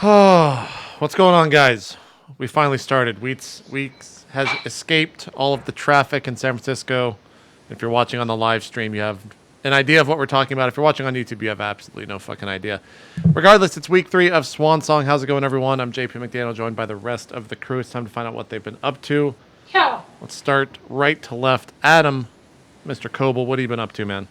What's going on, guys? We finally started. Weeks has escaped all of the traffic in San Francisco. If you're watching on the live stream, you have an idea of what we're talking about. If you're watching on YouTube, you have absolutely no fucking idea. Regardless, it's week 3 of Swan Song. How's it going, everyone? I'm JP McDaniel, joined by the rest of the crew. It's time to find out what they've been up to. Yeah. Let's start right to left. Adam, Mr. Koebel, what have you been up to, man?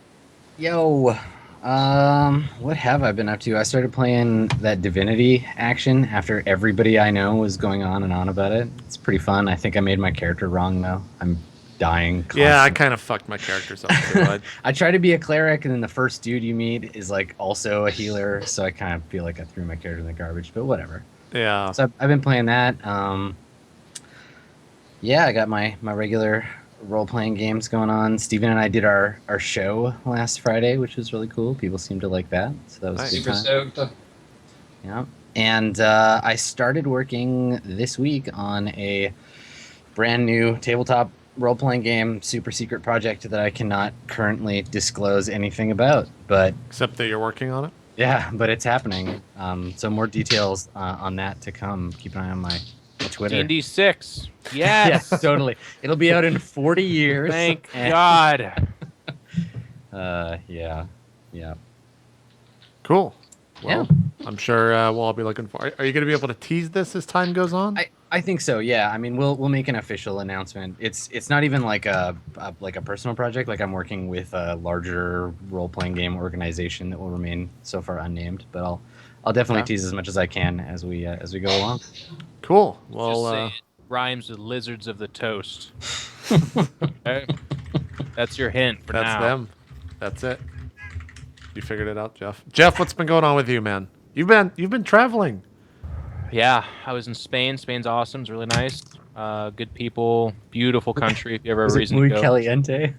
Yo, what have I been up to? I started playing that Divinity action after everybody I know was going on and on about it. It's pretty fun. I think I made my character wrong, though. I'm dying constantly. Yeah, I kind of fucked my characters up too, bud. I try to be a cleric, and then the first dude you meet is like also a healer, so I kind of feel like I threw my character in the garbage, but whatever. Yeah. So I've been playing that. Yeah, I got my regular role-playing games going on. Steven and I did our show last Friday, which was really cool. People seemed to like that, so that was Nice. a good Super time. stoked. Yeah, and I started working this week on a brand new tabletop role-playing game, super secret project that I cannot currently disclose anything about. But Except that you're working on it? yeah, but it's happening. So more details on that to come. Keep an eye on my Twitter. D&D 6. Yes. Yes, totally. It'll be out in 40 years. Thank and- God. Yeah. Cool. Well, I'm sure we'll all be looking for it. Are you going to be able to tease this as time goes on? I think so. Yeah. I mean, we'll make an official announcement. It's not even like a personal project. Like I'm working with a larger role-playing game organization that will remain so far unnamed. But I'll definitely tease as much as I can as we go along. Cool. Just Well, say it rhymes with Lizards of the Toast. Okay? That's your hint for that's now. them. That's it. You figured it out, Geoff. Geoff, what's been going on with you, man? You've been traveling. Yeah, I was in Spain. Spain's awesome. It's really nice. Good people. Beautiful country. If you ever have Is a it reason muy to go. caliente?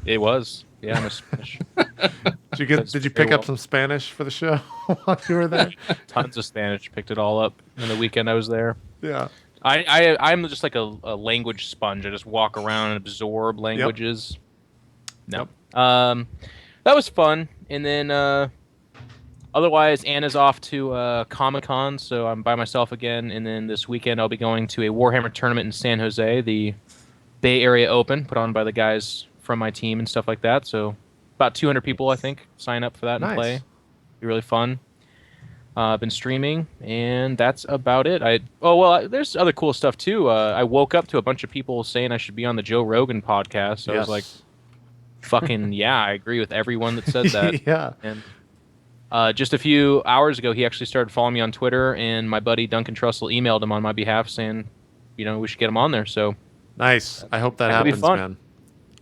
It was. Yeah, I'm a Spanish. Did you pick up some Spanish for the show while you were there? Tons of Spanish. Picked it all up in the weekend I was there. Yeah. I'm just like a language sponge. I just walk around and absorb languages. Yep. No. That was fun. And then otherwise, Anna's off to Comic-Con, so I'm by myself again. And then this weekend, I'll be going to a Warhammer tournament in San Jose, the Bay Area Open, put on by the guys from my team and stuff like that. So about 200 people, I think, sign up for that and play. Be really fun. I've been streaming, and that's about it. There's other cool stuff too. I woke up to a bunch of people saying I should be on the Joe Rogan podcast. So I was like, fucking yeah, I agree with everyone that said that. Yeah. And just a few hours ago, he actually started following me on Twitter, and my buddy Duncan Trussell emailed him on my behalf saying, we should get him on there. So Nice. I hope that That could be happens, fun. man.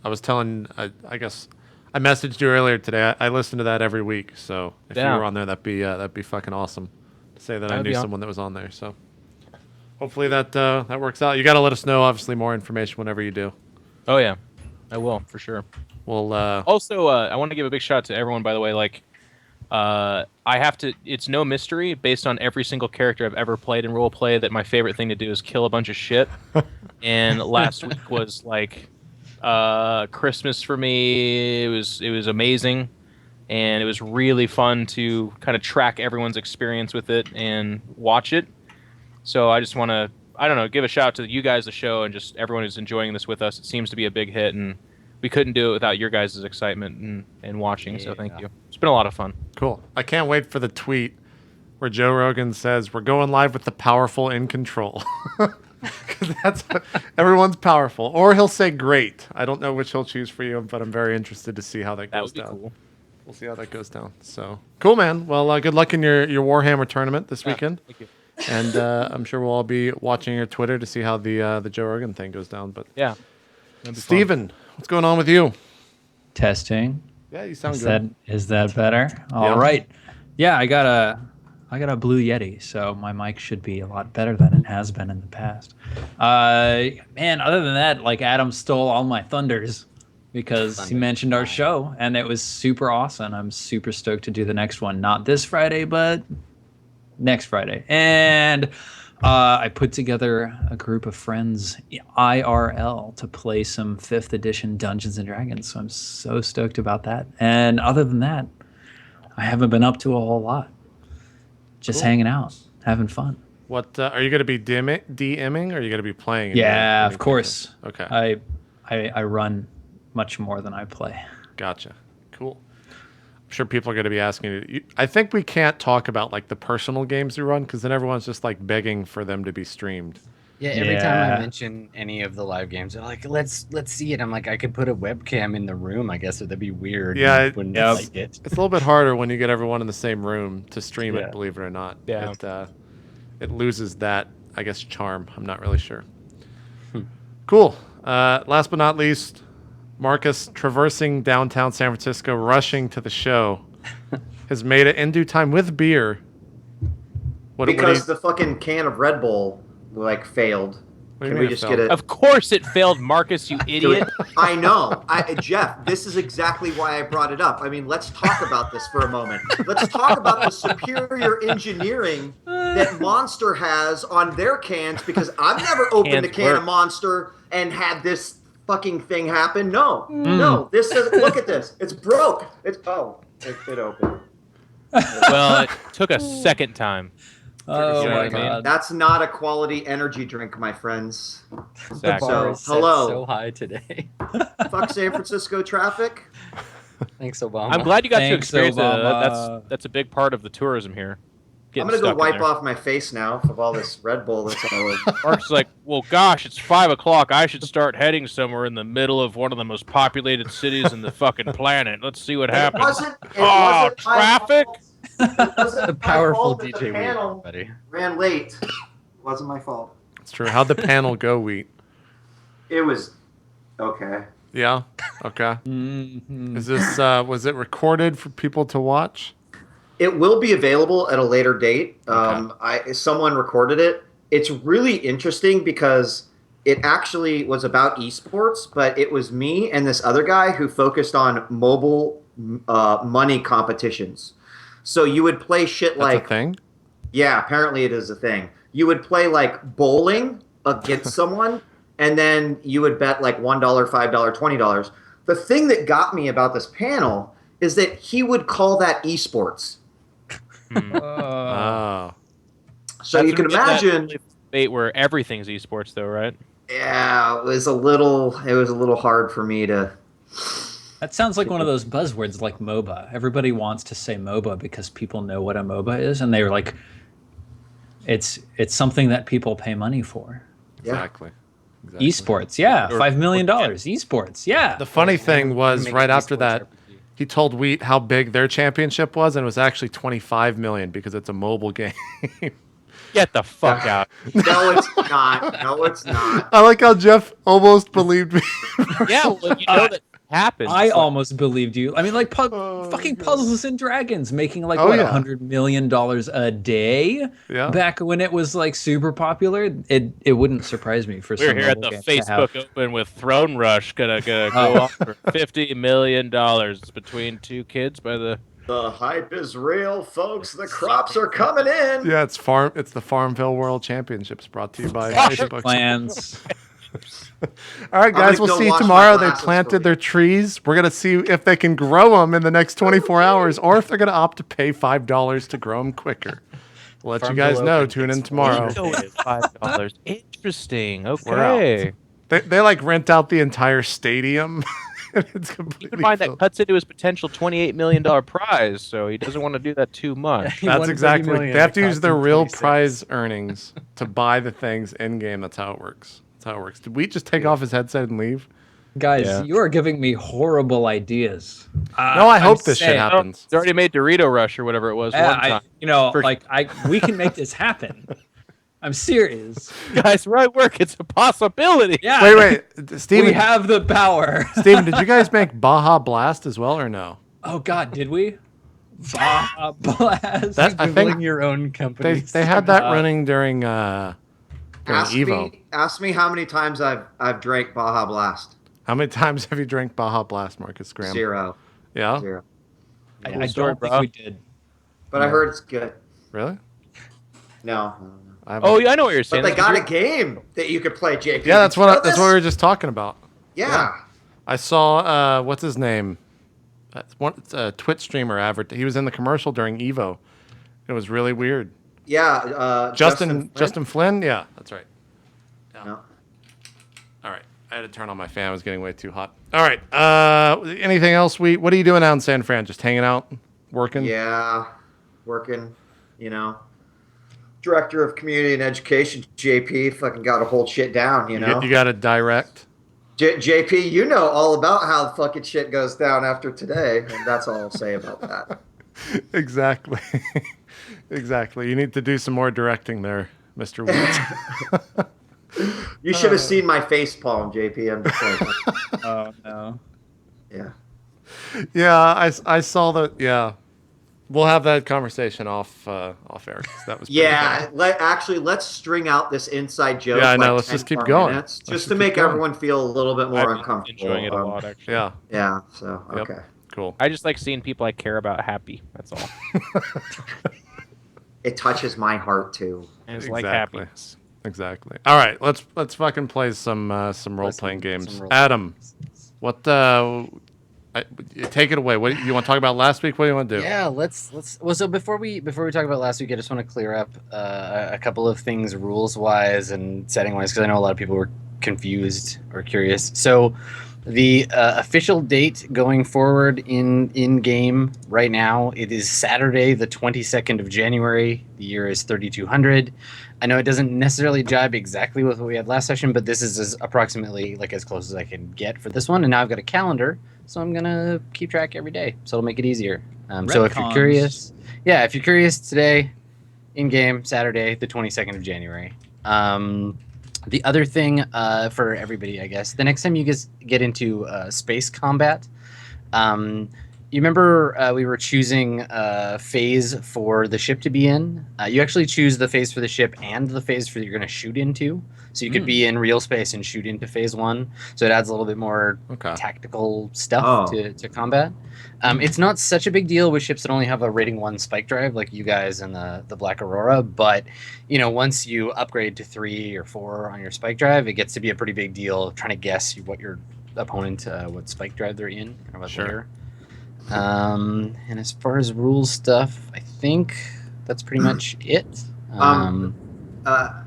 I was telling, I guess I messaged you earlier today. I listen to that every week, so if you were on there, that'd be fucking awesome to say that I knew someone that was on there. So hopefully that works out. You got to let us know, obviously, more information whenever you do. Oh yeah, I will for sure. Well, Also, I want to give a big shout out to everyone, by the way. Like, it's no mystery based on every single character I've ever played in roleplay that my favorite thing to do is kill a bunch of shit. And last week was like Christmas for me. It was amazing, and it was really fun to kind of track everyone's experience with it and watch it. So I just want to, I don't know, give a shout out to you guys, the show, and just everyone who's enjoying this with us. It seems to be a big hit, and we couldn't do it without your guys' excitement and watching. So thank you. It's been a lot of fun. cool. I can't wait for the tweet where Joe Rogan says, "We're going live with the powerful in control." Because that's what, everyone's powerful. Or he'll say great. I don't know which he'll choose for you, but I'm very interested to see how that goes down. Cool. We'll see how that goes down. So cool, man. Well, good luck in your Warhammer tournament this weekend. Thank you. And I'm sure we'll all be watching your Twitter to see how the Joe Rogan thing goes down. But Yeah. Steven, what's going on with you? Testing. Yeah, you sound good. Is that better? All right. Yeah, I got a Blue Yeti, so my mic should be a lot better than it has been in the past. Man, other than that, like Adam stole all my thunders because he mentioned our show, and it was super awesome. I'm super stoked to do the next one. Not this Friday, but next Friday. And I put together a group of friends IRL to play some 5th edition Dungeons & Dragons, so I'm so stoked about that. And other than that, I haven't been up to a whole lot. Just hanging out, having fun. What are you going to be DMing, or are you going to be playing? Yeah, of course. Okay. I run much more than I play. Gotcha. Cool. I'm sure people are going to be asking you. I think we can't talk about like the personal games we run because then everyone's just like begging for them to be streamed. Yeah, every time I mention any of the live games, they're like, let's see it. I'm like, I could put a webcam in the room. I guess that'd be weird. Yeah, it's a little bit harder when you get everyone in the same room to stream it, believe it or not. Yeah. It loses that, I guess, charm. I'm not really sure. Cool. Last but not least, Marcus, traversing downtown San Francisco, rushing to the show, has made it in due time with beer. Because the fucking can of Red Bull failed. Can we just get it? Of course it failed, Marcus, you idiot. I know. Geoff, this is exactly why I brought it up. I mean, let's talk about this for a moment. Let's talk about the superior engineering that Monster has on their cans, because I've never opened a can of Monster and had this fucking thing happen. No. This is, look at this. It's broke. It opened. Well, it took a second time. Oh my God. That's not a quality energy drink, my friends. Exactly. Hello. So high today. Fuck San Francisco traffic. Thanks, Obama. I'm glad you got to Thanks, experience Obama. That's a big part of the tourism here. I'm gonna go wipe off my face now of all this Red Bull that's all over. Mark's is like, well, gosh, it's 5 o'clock. I should start heading somewhere in the middle of one of the most populated cities in the fucking planet. Let's see what happens. It wasn't traffic. The powerful DJ DJ panel buddy. ran late. It wasn't my fault. It's true. How'd the panel go, Wheat? It was okay. Yeah? Okay. Is this, was it recorded for people to watch? It will be available at a later date. Someone recorded it. It's really interesting because it actually was about esports, but it was me and this other guy who focused on mobile money competitions. So you would play shit That's like... a thing? Yeah, apparently it is a thing. You would play like bowling against someone, and then you would bet like $1, $5, $20. The thing that got me about this panel is that he would call that esports. Oh. So you can imagine debate where everything's esports, though, right? Yeah, it was a little hard for me to. That sounds like one of those buzzwords like MOBA. Everybody wants to say MOBA because people know what a MOBA is, and they're like, it's something that people pay money for. Exactly. Esports, yeah, $5 million. Esports, yeah. The funny thing was, right after that, he told Wheat how big their championship was, and it was actually 25 million because it's a mobile game. Get the fuck out. No, it's not. No, it's not. I like how Geoff almost believed me. Yeah, well, you know that happens. I almost believed you. I mean, like fucking Puzzles and Dragons making like $100 million a day. Yeah. Back when it was like super popular, it wouldn't surprise me for. We're here at the Facebook Open with Throne Rush, gonna go off for $50 million. It's between two kids by the. The hype is real, folks. The crops are coming in. Yeah, it's the Farmville World Championships brought to you by Facebook. Plans. All right, guys, we'll see you tomorrow. They planted their trees. We're going to see if they can grow them in the next 24 hours or if they're going to opt to pay $5 to grow them quicker. We'll let you guys know. Tune in tomorrow. $5. Interesting. Okay. They like rent out the entire stadium. It's completely Keep in mind filled. that cuts into his potential $28 million prize, so he doesn't want to do that too much. That's exactly. They have to use their real prize earnings to buy the things in game. That's how it works. Did we just take off his headset and leave? Guys, you are giving me horrible ideas. No, I hope this shit happens. It's already made Dorito Rush or whatever it was one time. We can make this happen. I'm serious. Guys, right work. It's a possibility. Yeah. Wait, Steven. We have the power. Steven, did you guys make Baja Blast as well or no? Oh God, did we? Baja Blast. I think your own company. they had that running during Evo. Ask me how many times I've drank Baja Blast. How many times have you drank Baja Blast, Marcus Graham? 0. Yeah? 0. I don't think we did. But I heard it's good. Really? No. Oh, yeah, I know what you're saying. But they got a game that you could play, JP. Yeah, that's what we were just talking about. Yeah. I saw what's his name? It's a Twitch streamer. He was in the commercial during Evo. It was really weird. Yeah, Justin Flynn. Yeah, that's right. Yeah. No. All right. I had to turn on my fan. It was getting way too hot. All right. Anything else? What are you doing out in San Fran? Just hanging out, working? Yeah, working. You know, director of community and education, JP, fucking got to hold shit down. You know, You got to direct. JP, you know all about how the fucking shit goes down after today, and that's all I'll say about that. Exactly. Exactly. You need to do some more directing there, Mr. Woods. You should have seen my face palm, JP. I'm just saying. Oh no. Yeah. Yeah, I saw that. Yeah, we'll have that conversation off air. 'Cause that was pretty funny. Let's string out this inside joke. Yeah, I know. like Let's 10 just keep more going. minutes, Let's just just to keep make going. everyone feel a little bit more I've been uncomfortable. enjoying it a lot, actually. Yeah. Yeah. So Yep. okay. Cool. I just like seeing people I care about happy. That's all. It touches my heart too. And it's like Exactly. happiness. Exactly. All right. Let's fucking play some role playing games. some role- Adam, what take it away. What you want to talk about last week? What do you want to do? Yeah, let's. Well, so before we talk about last week, I just want to clear up a couple of things rules wise and setting wise because I know a lot of people were confused or curious. So, the official date going forward in game right now, it is Saturday, the 22nd of January. The year is 3200. I know it doesn't necessarily jibe exactly with what we had last session, but this is approximately like as close as I can get for this one. And now I've got a calendar, so I'm gonna keep track every day, so it'll make it easier. So if you're curious, today, in game Saturday, the 22nd of January. The other thing for everybody, I guess, the next time you guys get into space combat, you remember we were choosing phase for the ship to be in. You actually choose the phase for the ship and the phase for that you're going to shoot into. So you could be in real space and shoot into phase one. So it adds a little bit more tactical stuff to combat. It's not such a big deal with ships that only have a rating 1 spike drive like you guys and the Black Aurora. But, you know, once you upgrade to 3 or 4 on your spike drive, it gets to be a pretty big deal trying to guess what your opponent, what spike drive they're in or what layer. And as far as rules stuff, I think that's pretty much it.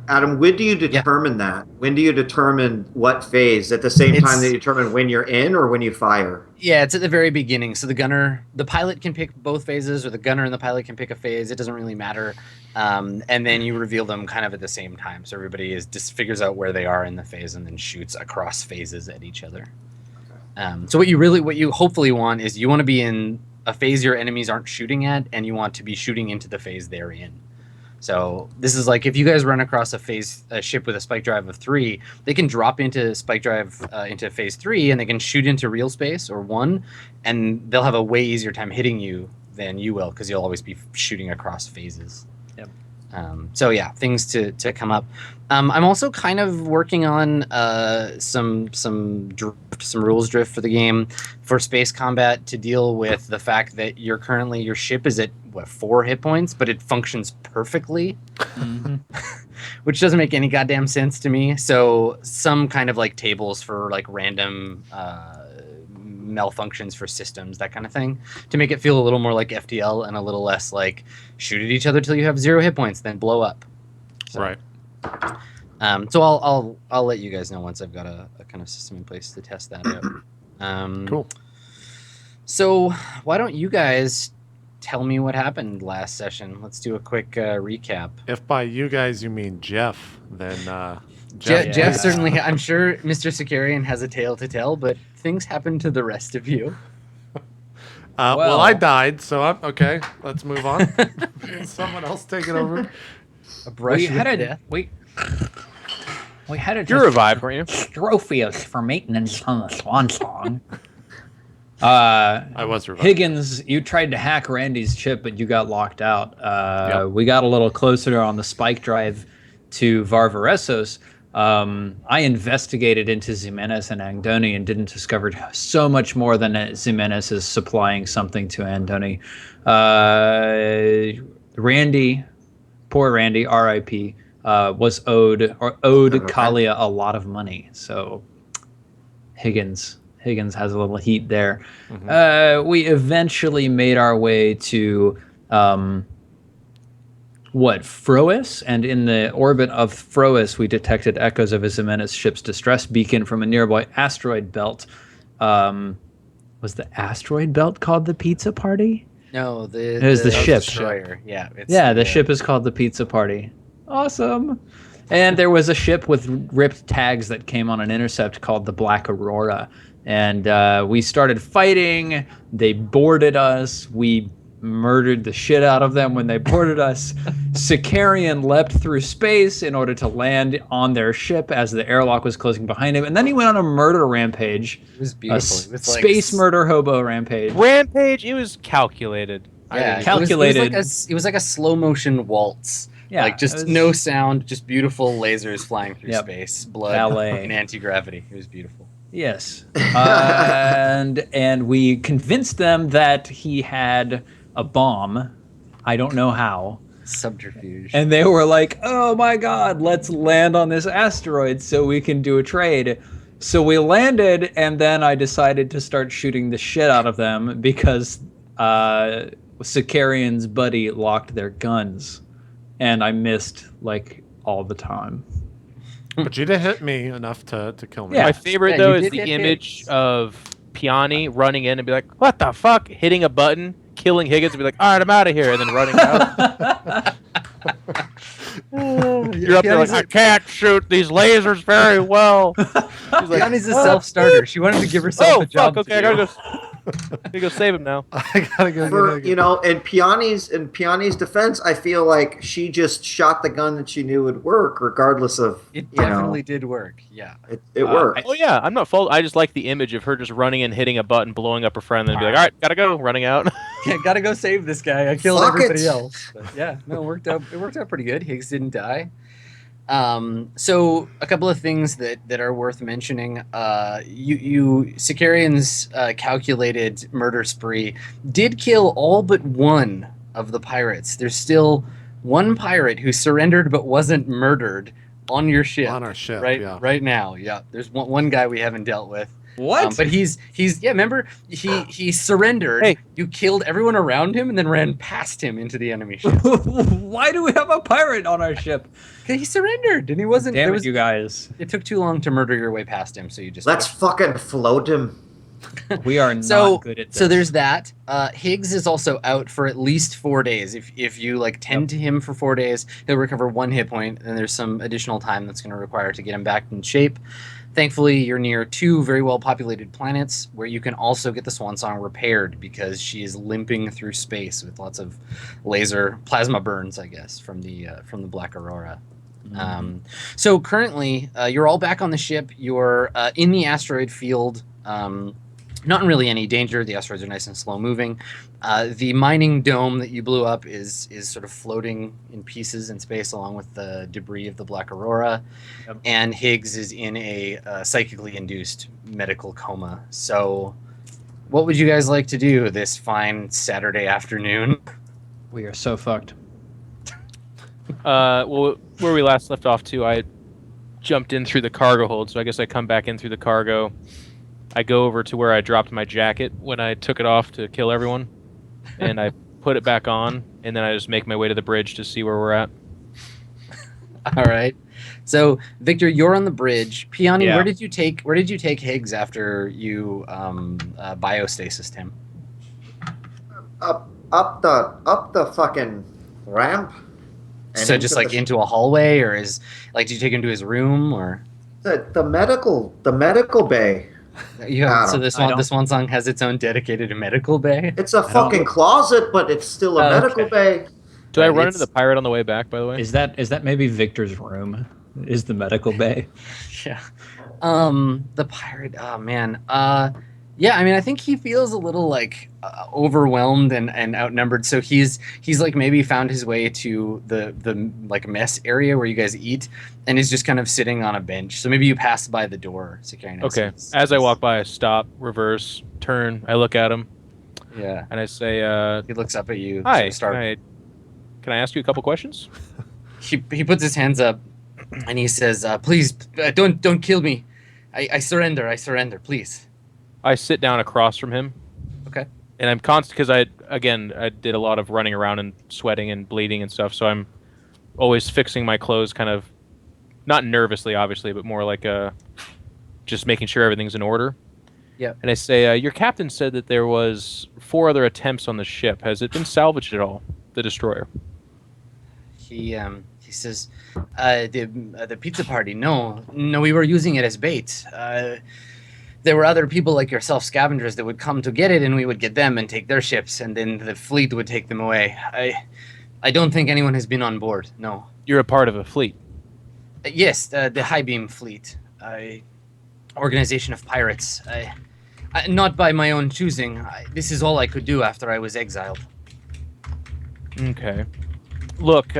Adam, when do you determine that? When do you determine what phase? At the same time that you determine when you're in or when you fire? Yeah, it's at the very beginning. So the pilot can pick both phases, or the gunner and the pilot can pick a phase. It doesn't really matter. And then you reveal them kind of at the same time. So everybody just figures out where they are in the phase and then shoots across phases at each other. So what you hopefully want is you want to be in a phase your enemies aren't shooting at, and you want to be shooting into the phase they're in. So this is like if you guys run across a ship with a spike drive of 3, they can drop into spike drive into phase 3, and they can shoot into real space or 1, and they'll have a way easier time hitting you than you will because you'll always be shooting across phases. Yep. So yeah, things to come up. I'm also kind of working on some rules drift for the game for space combat to deal with the fact that your ship is at 4 hit points, but it functions perfectly, which doesn't make any goddamn sense to me. So some kind of like tables for like random malfunctions for systems, that kind of thing, to make it feel a little more like FTL and a little less like shoot at each other till you have 0 hit points, then blow up. So, right. So I'll let you guys know once I've got a kind of system in place to test that out. Cool. So why don't you guys tell me what happened last session? Let's do a quick recap. If by you guys you mean Geoff, then Geoff certainly. I'm sure Mr. Secarian has a tale to tell, but things happened to the rest of you. Well, I died, so I'm okay. Let's move on. Someone else take it over. We had a You're revived, weren't you? Strophius for maintenance on the Swan Song. I was revived. Higgins, you tried to hack Randy's chip, but you got locked out. We got a little closer on the spike drive to Varvaresos. I investigated into Ximenes and Andoni and didn't discover so much more than that Ximenes is supplying something to Andoni. Randy, poor Randy, R.I.P., was owed Kalia a lot of money. So Higgins has a little heat there. We eventually made our way to Frois, and in the orbit of Frois, we detected echoes of Ximenes' ship's distress beacon from a nearby asteroid belt. Was the asteroid belt called the Pizza Party? No, It was the ship. Destroyer. Yeah, The ship is called the Pizza Party. Awesome. And there was a ship with ripped tags that came on an intercept called the Black Aurora. And we started fighting. They boarded us. We murdered the shit out of them when they boarded us. Sicarian leapt through space in order to land on their ship as the airlock was closing behind him. And then he went on a murder rampage. It was beautiful. It was space murder hobo rampage. Rampage. It was calculated. Yeah, calculated. It was like a slow motion waltz. Yeah, like just no sound, just beautiful lasers flying through Yep. space, blood, Ballet. and anti-gravity. It was beautiful. Yes. And we convinced them that he had a bomb. I don't know how. Subterfuge. And they were like, oh my God, let's land on this asteroid so we can do a trade. So we landed, and then I decided to start shooting the shit out of them because Sicarian's buddy locked their guns. And I missed, like, all the time. But you did hit me enough to kill me. Yeah. My favorite, Yeah, though, you is did the hit image Higgs. of Piani running in and be like, what the fuck? Hitting a button, killing Higgins, and be like, all right, I'm out of here, and then running out. You're up there like, I can't shoot these lasers very well. She's like, Piani's a self-starter. She wanted to give herself oh, a job. fuck, okay, I gotta go save him now. I gotta go. For in Piani's defense, I feel like she just shot the gun that she knew would work, regardless of It definitely did work. Yeah. it worked. Oh, yeah, I'm not fault. I just like the image of her just running and hitting a button, blowing up her friend, and then be like, all right, gotta go, running out. Yeah, gotta go save this guy. I killed Fuck everybody it. else. But yeah, no, it worked out. It worked out pretty good. Higgs didn't die. So a couple of things that are worth mentioning. Sicarian's calculated murder spree did kill all but one of the pirates. There's still one pirate who surrendered but wasn't murdered on your ship. On our ship, right? yeah. Right now, yeah. There's one guy we haven't dealt with. What? But he's remember he surrendered. Hey. You killed everyone around him and then ran past him into the enemy ship. Why do we have a pirate on our ship? 'Cause he surrendered and he wasn't. Damn there it, was- you guys. It took too long to murder your way past him, so you just Let's fucking float him. We are not so good at this. so there's that. Higgs is also out for at least 4 days. If you like tend to him for 4 days, he'll recover 1 hit point, and there's some additional time that's going to require to get him back in shape. Thankfully, you're near 2 very well-populated planets where you can also get the Swan Song repaired because she is limping through space with lots of laser plasma burns, I guess, from the Black Aurora. So currently, you're all back on the ship. You're in the asteroid field. Not in really any danger. The asteroids are nice and slow moving. The mining dome that you blew up is sort of floating in pieces in space along with the debris of the Black Aurora. Yep. And Higgs is in a psychically induced medical coma. So what would you guys like to do this fine Saturday afternoon? We are so fucked. Well, where we last left off too, I jumped in through the cargo hold, so I guess I come back in through the cargo. I go over to where I dropped my jacket when I took it off to kill everyone, and I put it back on, and then I just make my way to the bridge to see where we're at. All right. So Victor, you're on the bridge. Piani, Yeah. where did you take Higgs after you biostasised him? Up the fucking ramp. and So just like the- into a hallway, or did you take him to his room, or the medical bay. yeah? So I don't- the Swan Song has its own dedicated medical bay. It's a fucking closet, but it's still a medical bay. Do I Right, run it's- into the pirate on the way back, by the way? Is that maybe Victor's room? Is the medical bay? Yeah. The pirate. Oh man. Yeah. I mean, I think he feels a little like overwhelmed and outnumbered. So he's like maybe found his way to the like mess area where you guys eat, and is just kind of sitting on a bench. So maybe you passed by the door, Sicarian. Okay. As I walk by, I stop, reverse, turn. I look at him, Yeah. and I say, He looks up at you. "Hi, sort of can I ask you a couple questions?" He puts his hands up, and he says, "Please, don't kill me. I surrender. I surrender. Please." I sit down across from him. Okay. And I'm constant because I did a lot of running around and sweating and bleeding and stuff. So I'm always fixing my clothes, kind of not nervously, obviously, but more like just making sure everything's in order. Yeah. And I say, your captain said that there was 4 other attempts on the ship. Has it been salvaged at all, the destroyer? He says, the pizza party. No, we were using it as bait. There were other people like yourself, scavengers, that would come to get it, and we would get them and take their ships, and then the fleet would take them away. I don't think anyone has been on board. No. You're a part of a fleet. Yes, the High Beam Fleet, organization of pirates. Not by my own choosing. This is all I could do after I was exiled. Okay. Look,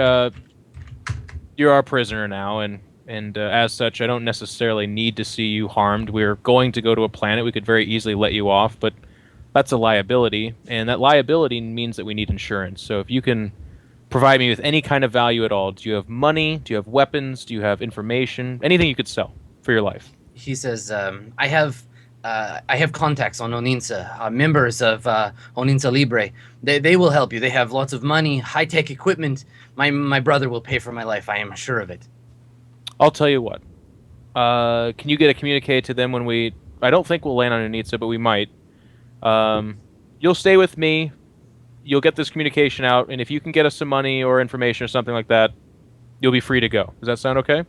you're our prisoner now, and as such, I don't necessarily need to see you harmed. We're going to go to a planet. We could very easily let you off, but that's a liability, and that liability means that we need insurance. So if you can provide me with any kind of value at all, do you have money? Do you have weapons? Do you have information? Anything you could sell for your life? He says, I have contacts on Oninsa, members of Oninsa Libre. They will help you. They have lots of money, high-tech equipment. My brother will pay for my life. I am sure of it. I'll tell you what. Can you get a communique to them when we... I don't think we'll land on Oninsa, but we might. You'll stay with me. You'll get this communication out, and if you can get us some money or information or something like that, you'll be free to go. Does that sound okay?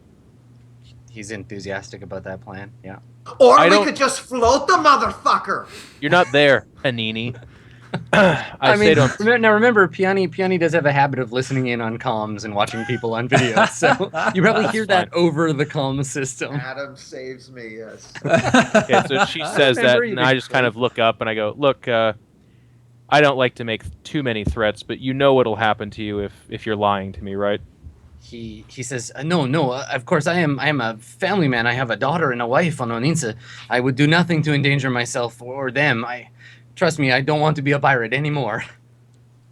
He's enthusiastic about that plan, yeah. Or we could just float the motherfucker. You're not there, Anini. I mean, remember, Piani does have a habit of listening in on comms and watching people on video, so you probably hear that over the comm system. Adam saves me, yes. Okay, so she says that, and I just kind of look up and I go, look, I don't like to make too many threats, but you know what'll happen to you if you're lying to me, right? He says, no, of course I am a family man. I have a daughter and a wife on Oninsa. I would do nothing to endanger myself or them. Trust me, I don't want to be a pirate anymore.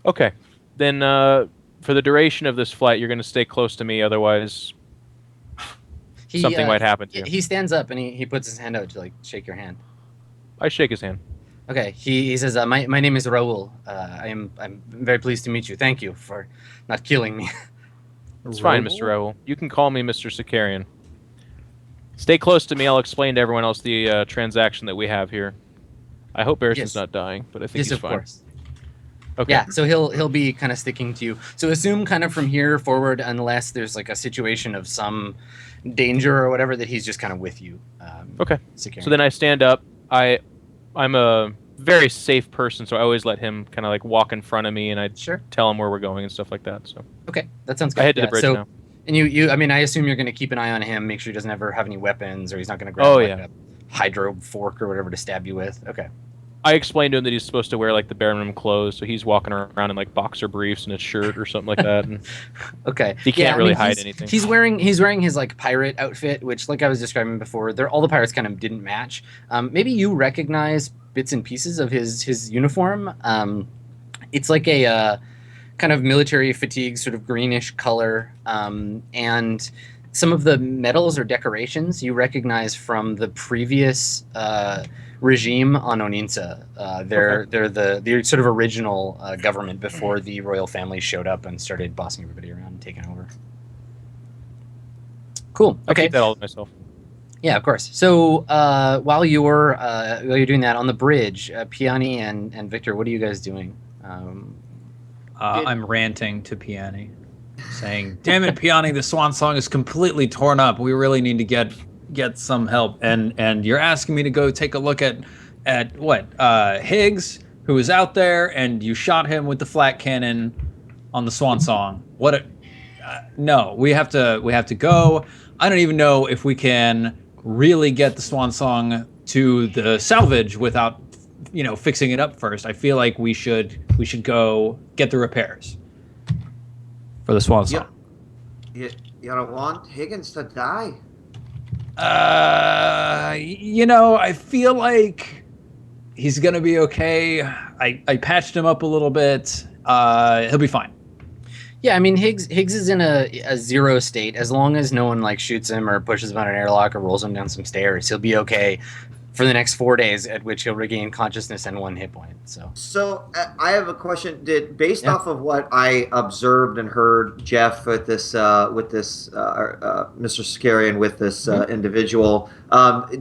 Okay. Then for the duration of this flight, you're going to stay close to me, otherwise something might happen to you. He stands up and he puts his hand out to shake your hand. I shake his hand. Okay, he says, my name is Raul. I'm very pleased to meet you. Thank you for not killing me. It's fine, Mr. Raul. You can call me Mr. Sicarian. Stay close to me. I'll explain to everyone else the transaction that we have here. I hope Barrison's not dying, but I think he's fine. Yes, of course. Okay. Yeah, so he'll be kind of sticking to you. So assume kind of from here forward, unless there's a situation of some danger or whatever, that he's just kind of with you. Okay. Sicarian. So then I stand up. I'm a very safe person, so I always let him kind of walk in front of me, and I tell him where we're going and stuff like that. So okay, that sounds good. I head to the bridge now. And you, I mean, I assume you're going to keep an eye on him, make sure he doesn't ever have any weapons, or he's not going to grab a hydro fork or whatever to stab you with. Okay. I explained to him that he's supposed to wear the bare minimum clothes, so he's walking around in boxer briefs and a shirt or something like that. And okay. He can't really hide anything. He's wearing his pirate outfit, which, like I was describing before, all the pirates kind of didn't match. Maybe you recognize bits and pieces of his uniform. It's like a kind of military fatigue, sort of greenish color, and some of the medals or decorations you recognize from the previous regime on Oninsa. They're the sort of original government before the royal family showed up and started bossing everybody around and taking over. Cool. Okay. I keep that all to myself. Yeah, of course. So while you're doing that on the bridge, Piani and Victor, what are you guys doing? I'm ranting to Piani, saying, "Damn it, Piani! The Swan Song is completely torn up. We really need to get some help. And you're asking me to go take a look at what Higgs, who was out there, and you shot him with the flat cannon on the Swan Song. No, we have to go. I don't even know if we can really get the Swan Song to the salvage without fixing it up first. I feel like we should go get the repairs for the Swan Song." You don't want Higgins to die? I feel like he's gonna be okay. I patched him up a little bit. He'll be fine. Yeah, I mean, Higgs is in a zero state. As long as no one shoots him or pushes him on an airlock or rolls him down some stairs, he'll be okay for the next 4 days, at which he'll regain consciousness and 1 hit point. So I have a question. Based off of what I observed and heard, Geoff, with this Mr. Skarian, with this individual,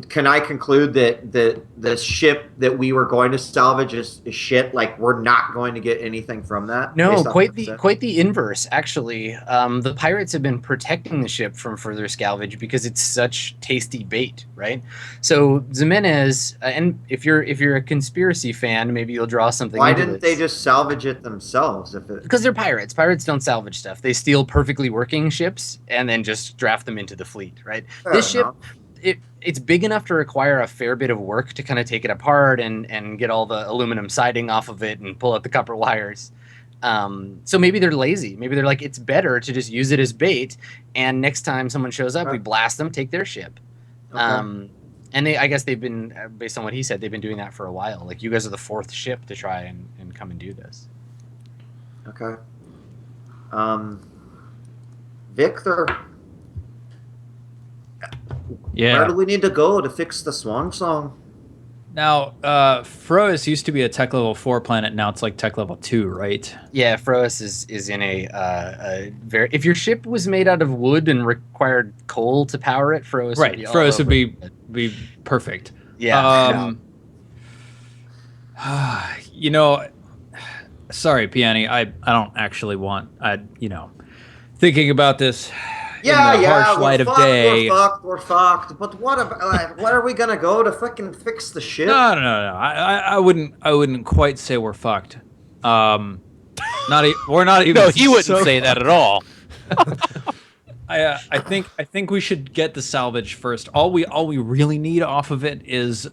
can I conclude that the ship that we were going to salvage is shit? Like, we're not going to get anything from that? No, quite the inverse, actually. The pirates have been protecting the ship from further salvage because it's such tasty bait, right? So Ximenez, and if you're a conspiracy fan, maybe you'll draw something. Why didn't they just salvage it themselves? Because they're pirates. Pirates don't salvage stuff. They steal perfectly working ships and then just draft them into the fleet, right? This ship, it's big enough to require a fair bit of work to kind of take it apart and get all the aluminum siding off of it and pull out the copper wires. So maybe they're lazy. Maybe they're like, it's better to just use it as bait, and next time someone shows up, we blast them, take their ship. Okay. And I guess they've been, based on what he said, they've been doing that for a while. Like, you guys are the 4th ship to try and come and do this. Okay. Victor. Yeah. Where do we need to go to fix the Swan Song? Now, Frois used to be a tech level 4 planet. Now it's like tech level 2, right? Yeah, Frois is in a very. If your ship was made out of wood and required coal to power it, Frois would be Frois would be perfect. Yeah. You know, sorry, Piani. I don't actually want. Thinking about this. Harsh light of day. We're fucked. But what about? What are we gonna go to fucking fix the ship? No. I wouldn't quite say we're fucked. We're not even. No, he wouldn't say that at all. I think we should get the salvage first. All we really need off of it is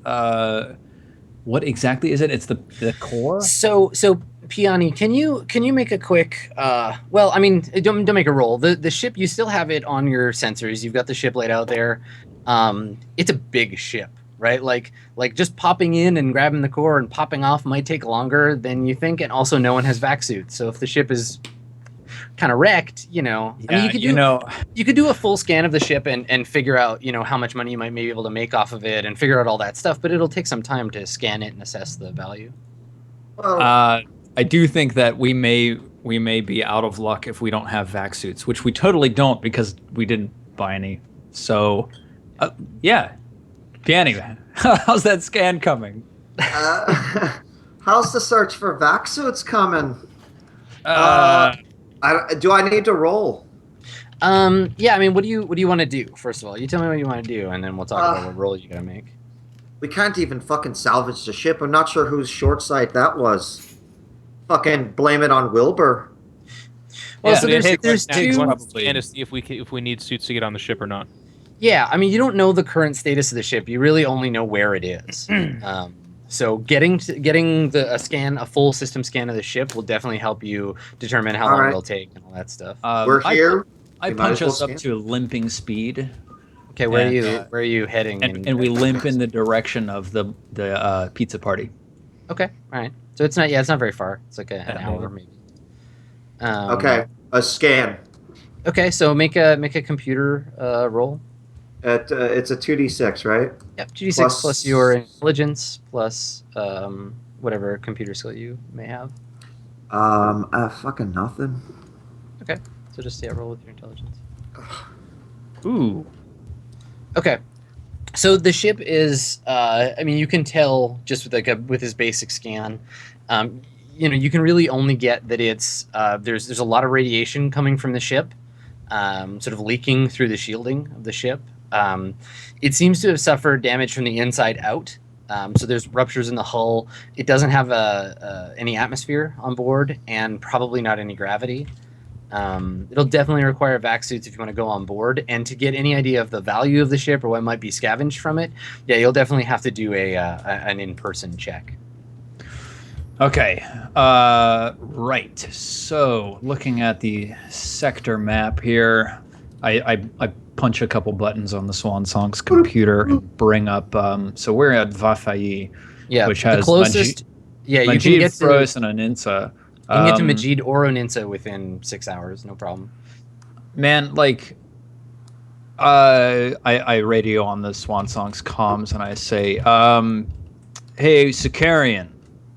what exactly is it? It's the core. So Piani, can you make a quick well, I mean, don't make a roll. The ship, you still have it on your sensors. You've got the ship laid out there. It's a big ship, right? Like just popping in and grabbing the core and popping off might take longer than you think, and also no one has vac suits. So if the ship is kind of wrecked, I mean, you could do a full scan of the ship and figure out, how much money you might be able to make off of it and figure out all that stuff, but it'll take some time to scan it and assess the value. Well, I do think that we may be out of luck if we don't have vac suits, which we totally don't because we didn't buy any. So, yeah, Piani, how's that scan coming? How's the search for vac suits coming? Do I need to roll? Yeah, I mean, what do you want to do? First of all, you tell me what you want to do, and then we'll talk about what roll you gotta make. We can't even fucking salvage the ship. I'm not sure whose short sight that was. Fucking blame it on Wilbur. Well, so there's two. And to see if we need suits to get on the ship or not. Yeah, I mean, you don't know the current status of the ship. You really only know where it is. So getting a full system scan of the ship will definitely help you determine how long it'll take and all that stuff. We're here. I punch us up to limping speed. Okay, where are you heading? And we limp in the direction of the pizza party. Okay, all right. So it's not very far. It's like an hour maybe. Okay, a scan. Okay, so make a computer roll. It's a 2d6, right? Yep, 2d6 plus your intelligence plus whatever computer skill you may have. Fucking nothing. Okay, so just roll with your intelligence. Ooh. Okay. So the ship is, I mean, you can tell just with his basic scan, you can really only get that it's, there's a lot of radiation coming from the ship, sort of leaking through the shielding of the ship. It seems to have suffered damage from the inside out. So there's ruptures in the hull. It doesn't have any atmosphere on board and probably not any gravity. It'll definitely require vac suits if you want to go on board, and to get any idea of the value of the ship or what might be scavenged from it, you'll definitely have to do an in-person check. Okay, right. So looking at the sector map here, I punch a couple buttons on the Swan Song's computer and bring up. So we're at Vafayi, which has the closest. You can get Frois and Aninsa. You can get to Majid or Oninsa within 6 hours, no problem. Man, like, I radio on the Swan Song's comms and I say, hey, Sicarian,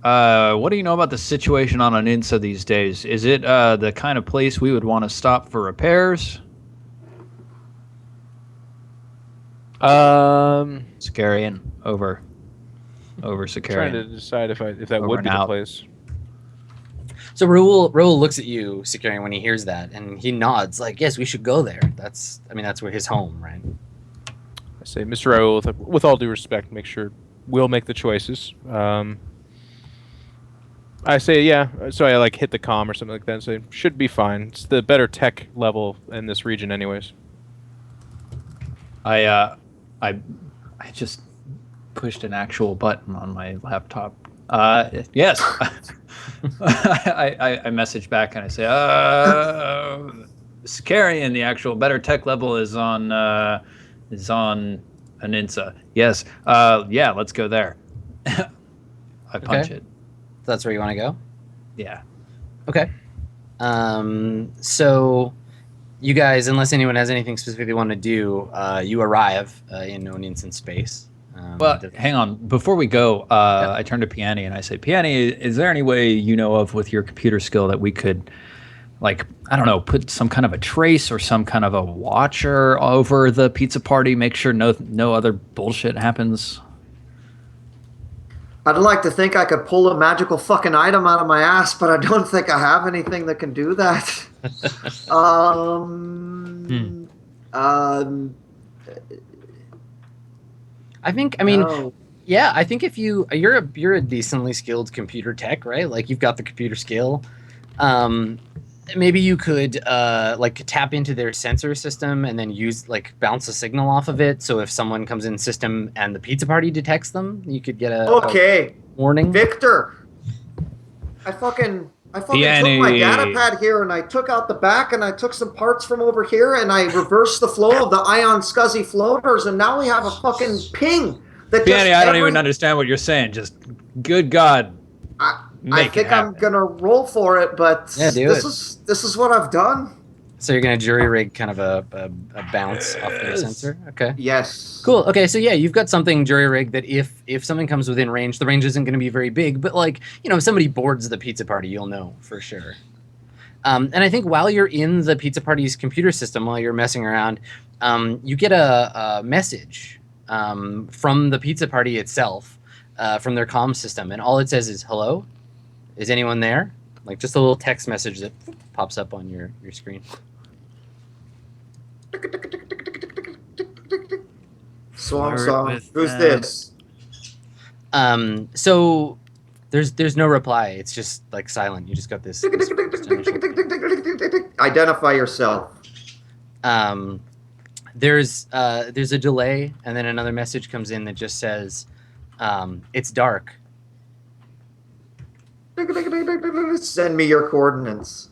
what do you know about the situation on Aninsa these days? Is it the kind of place we would want to stop for repairs? Sicarian, over Sicarian. Trying to decide if that would be the place. So Raul looks at you, Sicarian, when he hears that, and he nods like, "Yes, we should go there. That's where his home, right?" I say, Mr. Raul, with all due respect, make sure we'll make the choices. I say, yeah. So I like hit the comm or something like that and say, should be fine. It's the better tech level in this region, anyways. I just pushed an actual button on my laptop. Yes. I message back and I say, Sicarian, the actual better tech level is on Aninsa. Yes. Yeah, let's go there. I punch it. That's where you want to go? Yeah. Okay. So you guys, unless anyone has anything specific they want to do, you arrive in Onin space. Well, hang on. Before we go, I turn to Piani and I say, Piani, is there any way you know of with your computer skill that we could, like, I don't know, put some kind of a trace or some kind of a watcher over the pizza party, make sure no other bullshit happens? I'd like to think I could pull a magical fucking item out of my ass, but I don't think I have anything that can do that. I think if you're a decently skilled computer tech, right? Like you've got the computer skill. Maybe you could like tap into their sensor system and then bounce a signal off of it. So if someone comes in system and the pizza party detects them, you could get a warning. Victor, I fucking took my data pad here and I took out the back and I took some parts from over here and I reversed the flow of the ion scuzzy floaters and now we have a fucking ping. Piani, I don't even understand what you're saying. Just good God. I think I'm gonna roll for it, but this is what I've done. So you're gonna jury rig kind of a bounce off their sensor. Okay. Yes. Cool. Okay. So yeah, you've got something jury rig that if something comes within range, the range isn't going to be very big, but like if somebody boards the pizza party, you'll know for sure. And I think while you're in the pizza party's computer system, while you're messing around, you get a message from the pizza party itself, from their comm system, and all it says is "Hello. Is anyone there?" Like just a little text message that pops up on your screen. Swan Song. Who's this? So there's no reply. It's just like silent. You just got this. Identify yourself. There's a delay, and then another message comes in that just says, "It's dark. Send me your coordinates."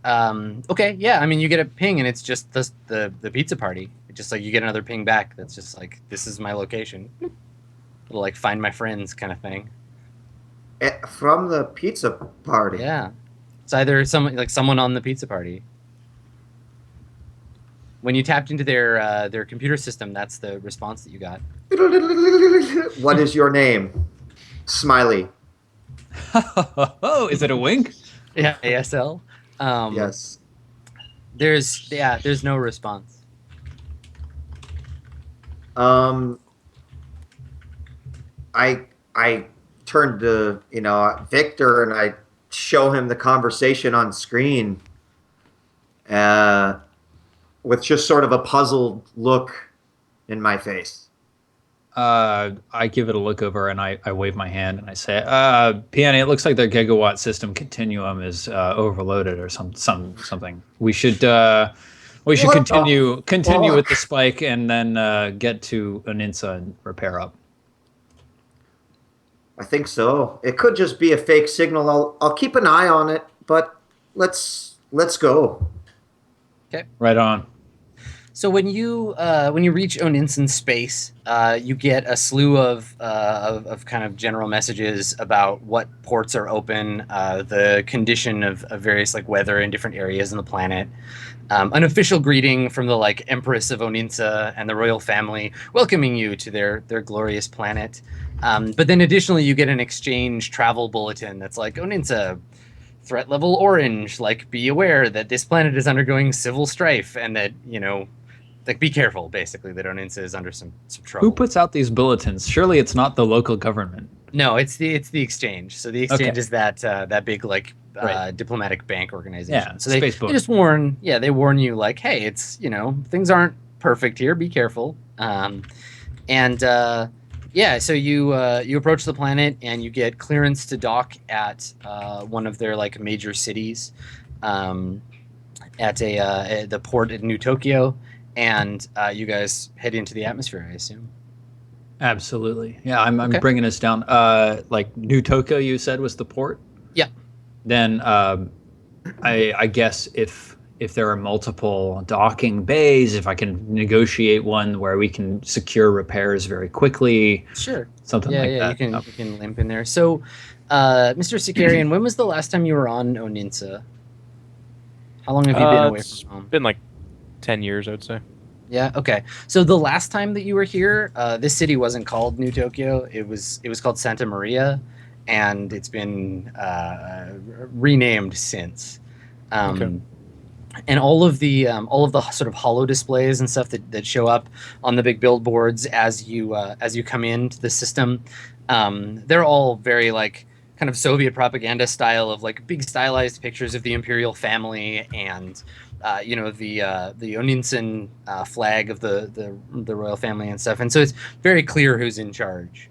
Okay, yeah. I mean, you get a ping, and it's just the pizza party. It's just like you get another ping back. That's just like, this is my location. It'll like find my friends kind of thing. From the pizza party. Yeah, it's either someone on the pizza party. When you tapped into their computer system, that's the response that you got. What is your name? Smiley. Oh, is it a wink? Yeah, ASL. Yes. There's no response. I turn to Victor and I show him the conversation on screen, with just sort of a puzzled look in my face. I give it a look over and I wave my hand and I say, Piani, it looks like their gigawatt system continuum is overloaded or something. We should continue with the spike and then get to Aninsa and repair up. I think so. It could just be a fake signal. I'll keep an eye on it, but let's go. Okay. Right on. So when you reach Onin space, you get a slew of kind of general messages about what ports are open, the condition of various like weather in different areas on the planet. an official greeting from the like Empress of Oninsa and the royal family, welcoming you to their glorious planet. But then additionally, you get an exchange travel bulletin that's like, Oninsa, threat level orange, like be aware that this planet is undergoing civil strife and that, like be careful, basically, that Oninsa is under some trouble. Who puts out these bulletins? Surely it's not the local government. No, it's the exchange. So the exchange is that big like diplomatic bank organization. Yeah, so they just warn you like, hey, it's things aren't perfect here. Be careful. So you approach the planet and you get clearance to dock at one of their like major cities, at the port at New Tokyo, and you guys head into the atmosphere, I assume. Absolutely. Yeah, I'm bringing us down. Like New Tokyo, you said was the port. Yeah. Then I guess if there are multiple docking bays, if I can negotiate one where we can secure repairs very quickly. Sure. Something like that. You can limp in there. So, Mr. Sicarian, when was the last time you were on Oninsa? How long have you been away from home? It's been like 10 years, I would say. Yeah. Okay. So the last time that you were here, this city wasn't called New Tokyo. It was called Santa Maria, and it's been renamed since. And all of the sort of holo displays and stuff that show up on the big billboards as you come into the system, they're all very like kind of Soviet propaganda style of like big stylized pictures of the imperial family and the Oninsen flag of the royal family and stuff. And so it's very clear who's in charge.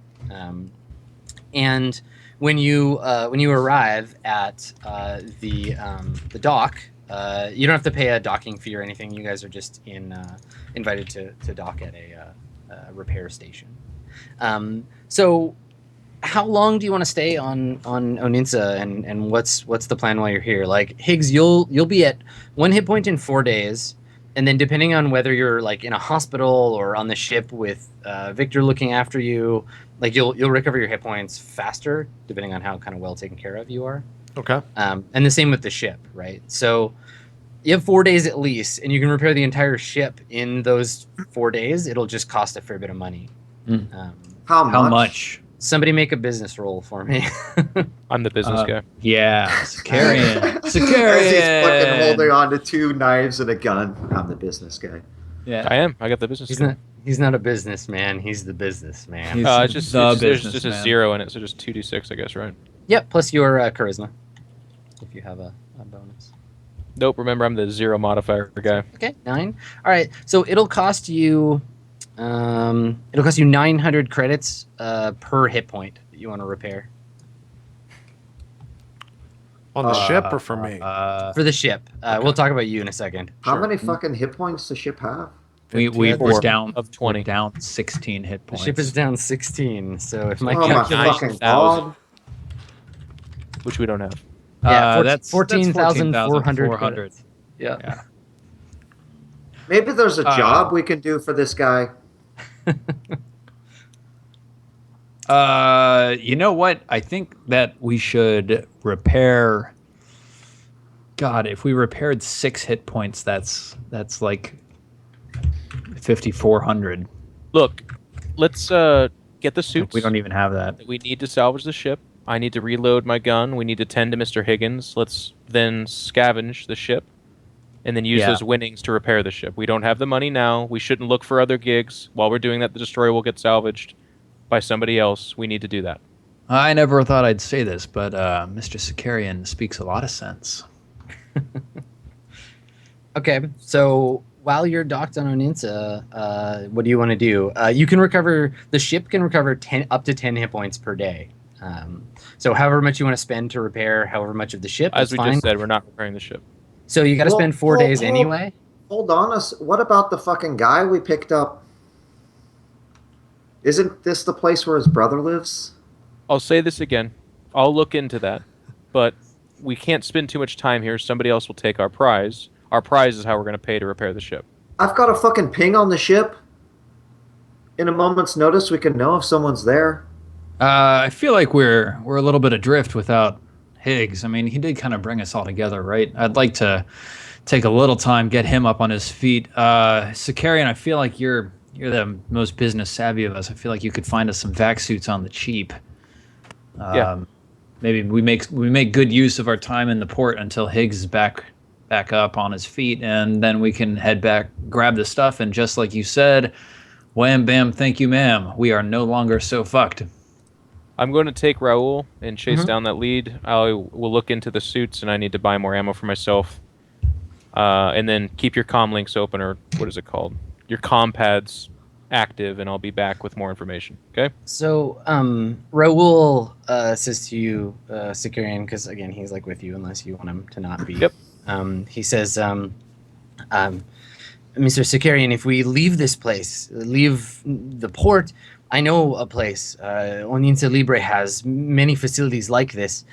And when you arrive at the dock, you don't have to pay a docking fee or anything. You guys are just invited to dock at a repair station. So how long do you want to stay on Oninsa, and what's the plan while you're here? Like Higgs, you'll be at 1 hit point in 4 days, and then depending on whether you're like in a hospital or on the ship with Victor looking after you, like you'll recover your hit points faster depending on how kind of well taken care of you are. Okay. And the same with the ship, right? So you have 4 days at least, and you can repair the entire ship in those 4 days. It'll just cost a fair bit of money. How much? Somebody make a business roll for me. I'm the business guy. Yeah, Sicarian. As he's fucking holding on to 2 knives and a gun. I'm the business guy. Yeah, I am. I got the business. He's not a businessman. He's the businessman. It's just there's just a 0 in it, so just 2d6, I guess, right? Yep, plus your charisma, if you have a bonus. Nope. Remember, I'm the 0 modifier guy. Okay, 9. All right, so it'll cost you 900 credits per hit point that you want to repair. On the ship or for me? For the ship. We'll talk about you in a second. How many fucking hit points does the ship have? We're down of 20. We're down 16 hit points. The ship is down 16, so if my My fucking God. Which we don't have. That's 14,400. Yeah. Maybe there's a job we can do for this guy. You know what? I think that we should repair. God, if we repaired 6 hit points, that's like 5,400. Look, let's get the suits. We don't even have that. We need to salvage the ship. I need to reload my gun. We need to tend to Mr. Higgins. Let's then scavenge the ship and then use those winnings to repair the ship. We don't have the money now. We shouldn't look for other gigs. While we're doing that, the destroyer will get salvaged by somebody else. We need to do that. I never thought I'd say this, but Mr. Sicarian speaks a lot of sense. Okay, so while you're docked on Oninsa, what do you want to do? You can recover. The ship can recover up to 10 hit points per day. So however much you want to spend to repair however much of the ship, as we fine. just said, we're not repairing the ship. So you got to spend 4 days anyway? Hold on what about the fucking guy we picked up? Isn't this the place where his brother lives? I'll say this again. I'll look into that. But we can't spend too much time here. Somebody else will take our prize. Our prize is how we're going to pay to repair the ship. I've got a fucking ping on the ship. In a moment's notice, we can know if someone's there. I feel like we're a little bit adrift without Higgs. I mean, he did kind of bring us all together, right? I'd like to take a little time, get him up on his feet. Sicarian, I feel like you're the most business savvy of us. I feel like you could find us some vac suits on the cheap. Yeah. Maybe we make good use of our time in the port until Higgs is back up on his feet, and then we can head back, grab the stuff, and just like you said, wham bam, thank you, ma'am. We are no longer so fucked. I'm going to take Raul and chase down that lead. I will look into the suits, and I need to buy more ammo for myself. And then keep your comm links open, or what is it called? Your comm pads active, and I'll be back with more information. Okay? So, Raul says to you, Sicarian, because again, he's like with you unless you want him to not be. Yep. He says, Mr. Sicarian, if we leave this place, leave the port, I know a place. Onin Libre has many facilities like this.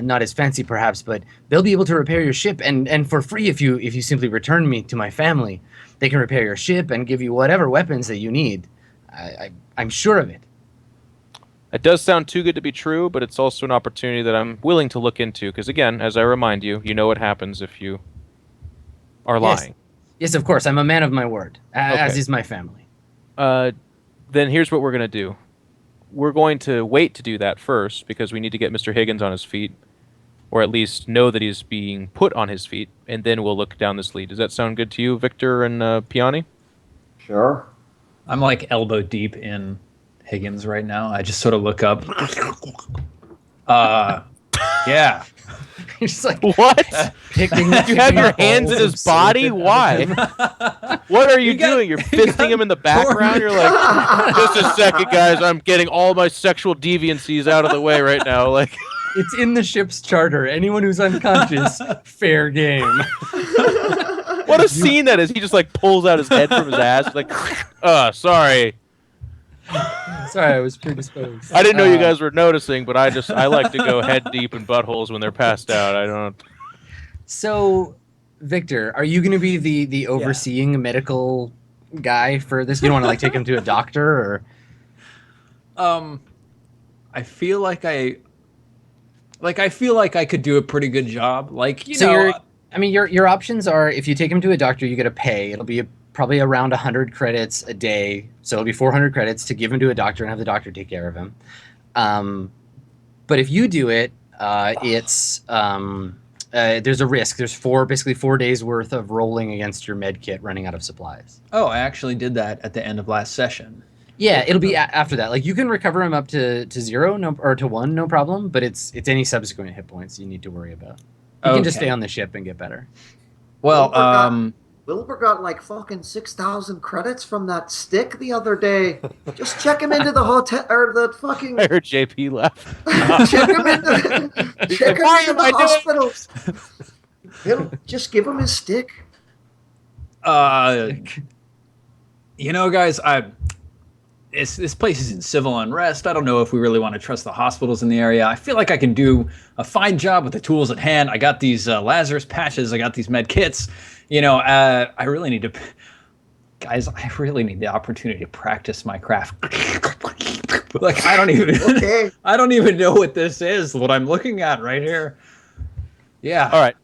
Not as fancy, perhaps, but they'll be able to repair your ship, and for free if you simply return me to my family. They can repair your ship and give you whatever weapons that you need. I'm sure of it. It does sound too good to be true, but it's also an opportunity that I'm willing to look into, because again, as I remind you, you know what happens if you are lying. Yes, of course. I'm a man of my word, as Okay. is my family. Then here's what we're going to do. We're going to wait to do that first, because we need to get Mr. Higgins on his feet, or at least know that he's being put on his feet, and then we'll look down this lead. Does that sound good to you, Victor and Piani? Sure. I'm like elbow deep in Higgins right now. I just sort of look up. Yeah. You're just like What? picking. You have your hands in holes his of body? silicon. Why? What are you You got- doing? You're you fisting got him in the background? torn. You're like, just a second, guys. I'm getting all my sexual deviancies out of the way right now. Like, It's in the ship's charter. Anyone who's unconscious, fair game. what a scene that is. He just like pulls out his head from his ass. Like, sorry. Sorry, I was predisposed. I didn't know you guys were noticing, but I like to go head deep in buttholes when they're passed out. I don't. So, Victor, are you going to be the overseeing medical guy for this? You don't want to like take him to a doctor, or? I feel like I feel like I could do a pretty good job. Like, you So know, your options are, if you take him to a doctor, you get to pay. It'll be probably around 100 credits a day. So it'll be 400 credits to give him to a doctor and have the doctor take care of him. But if you do it, it's there's a risk. There's basically 4 days worth of rolling against your med kit running out of supplies. oh, I actually did that at the end of last session. Yeah, it'll be after that. Like, you can recover him up to 0, or to 1, no problem. But it's any subsequent hit points you need to worry about. You can just Okay. stay on the ship and get better. Well, Wilbur got like fucking 6,000 credits from that stick the other day. Just check him into the hotel or the fucking. I heard JP laugh. check him into Why am I the doing hospital. He'll just give him his stick. you know, guys, this place is in civil unrest. I don't know if we really want to trust the hospitals in the area. I feel like I can do a fine job with the tools at hand. I got these Lazarus patches. I got these med kits. You know, I really need to, guys. I really need the opportunity to practice my craft. Like, I don't even know what this is. What I'm looking at right here. Yeah. All right.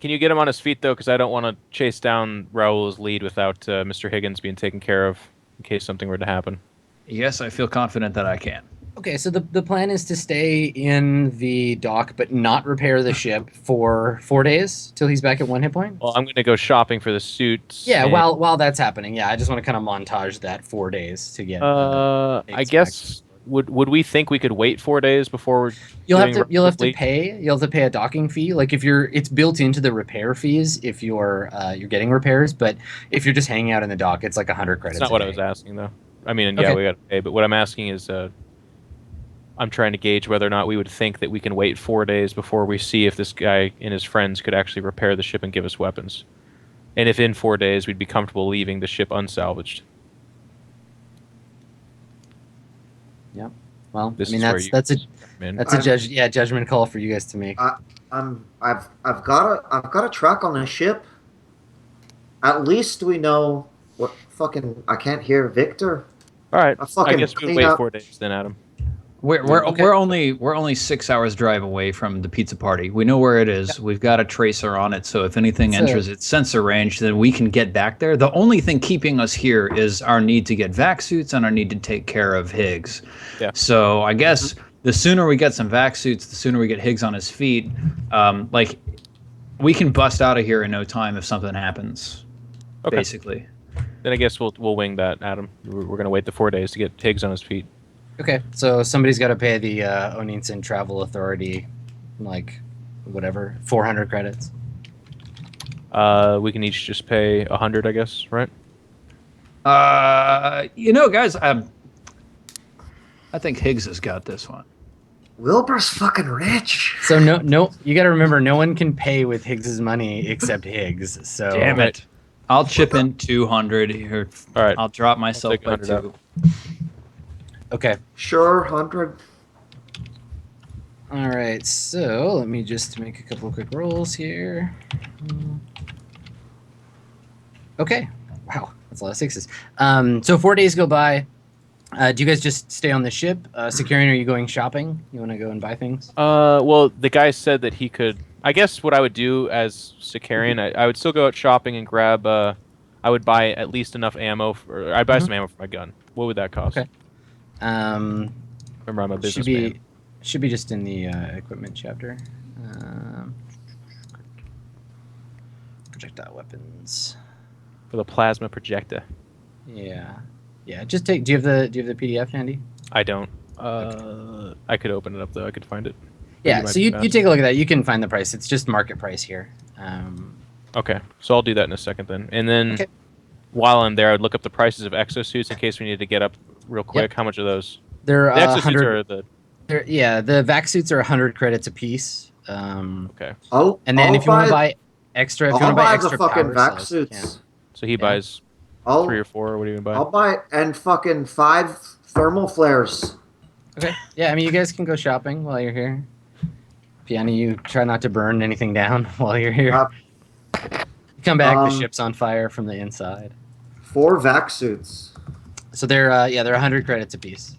Can you get him on his feet, though? Because I don't want to chase down Raul's lead without Mr. Higgins being taken care of in case something were to happen. Yes, I feel confident that I can. Okay, so the plan is to stay in the dock but not repair the ship for 4 days till he's back at 1 hit point? Well, I'm going to go shopping for the suits. Yeah, and- while that's happening, yeah, I just want to kind of montage that 4 days to get. I guess would we think we could wait 4 days before You'll have doing to pay a docking fee. Like, it's built into the repair fees if you're getting repairs, but if you're just hanging out in the dock, it's like 100 credits. That's not what a I was day. asking, though. I mean, yeah, Okay. we got to pay, but what I'm asking is, I'm trying to gauge whether or not we would think that we can wait 4 days before we see if this guy and his friends could actually repair the ship and give us weapons, and if in 4 days we'd be comfortable leaving the ship unsalvaged. Yeah. Well, This I mean, is where that's a judgment call for you guys to make. I've got a truck on a ship. At least we know what fucking. I can't hear Victor. All right, I fucking I guess we would clean wait up- 4 days then, Adam. We're only 6 hours drive away from the pizza party. We know where it is. We've got a tracer on it, so if anything enters its sensor range, then we can get back there. The only thing keeping us here is our need to get vac suits and our need to take care of Higgs. Yeah. So I guess the sooner we get some vac suits, the sooner we get Higgs on his feet. Like we can bust out of here in no time if something happens. Okay. Basically. Then I guess we'll wing that, Adam. We're gonna wait the 4 days to get Higgs on his feet. Okay, so somebody's got to pay the Onin Travel Authority, like, whatever, 400 credits. We can each just pay 100, I guess, right? Guys, I think Higgs has got this one. Wilbur's fucking rich. So no, you got to remember, no one can pay with Higgs's money except Higgs. So Damn it! I'll chip in 200 here. All right, I'll drop myself by 100 2. Okay. Sure, 100. All right, so let me just make a couple of quick rolls here. Okay. Wow, that's a lot of sixes. So 4 days go by. Do you guys just stay on the ship? Securian, are you going shopping? You want to go and buy things? Well, the guy said that he could. I guess what I would do as Sicarian, I would still go out shopping and grab. I would buy at least enough ammo. I'd buy some ammo for my gun. What would that cost? Okay. Remember, I'm a businessman. Should be just in the equipment chapter. Projectile weapons. For the plasma projector. Yeah. Just take. Do you have the PDF handy? I don't. I could open it up though. I could find it. Yeah. So you take a look at that. You can find the price. It's just market price here. Okay. So I'll do that in a second then. And then while I'm there, I'd look up the prices of exosuits in case we need to get up real quick. How much are those? They're the exosuits are the. The vac suits are 100 credits a piece. Okay. And then if you want to buy extra, if you want to buy extra the fucking power vac cells, suits. So he buys 3 or 4. What do you buy? I'll buy and fucking 5 thermal flares. Okay. Yeah, I mean, you guys can go shopping while you're here. Piani, you try not to burn anything down while you're here. Come back, the ship's on fire from the inside. 4 vac suits. So they're 100 credits a piece.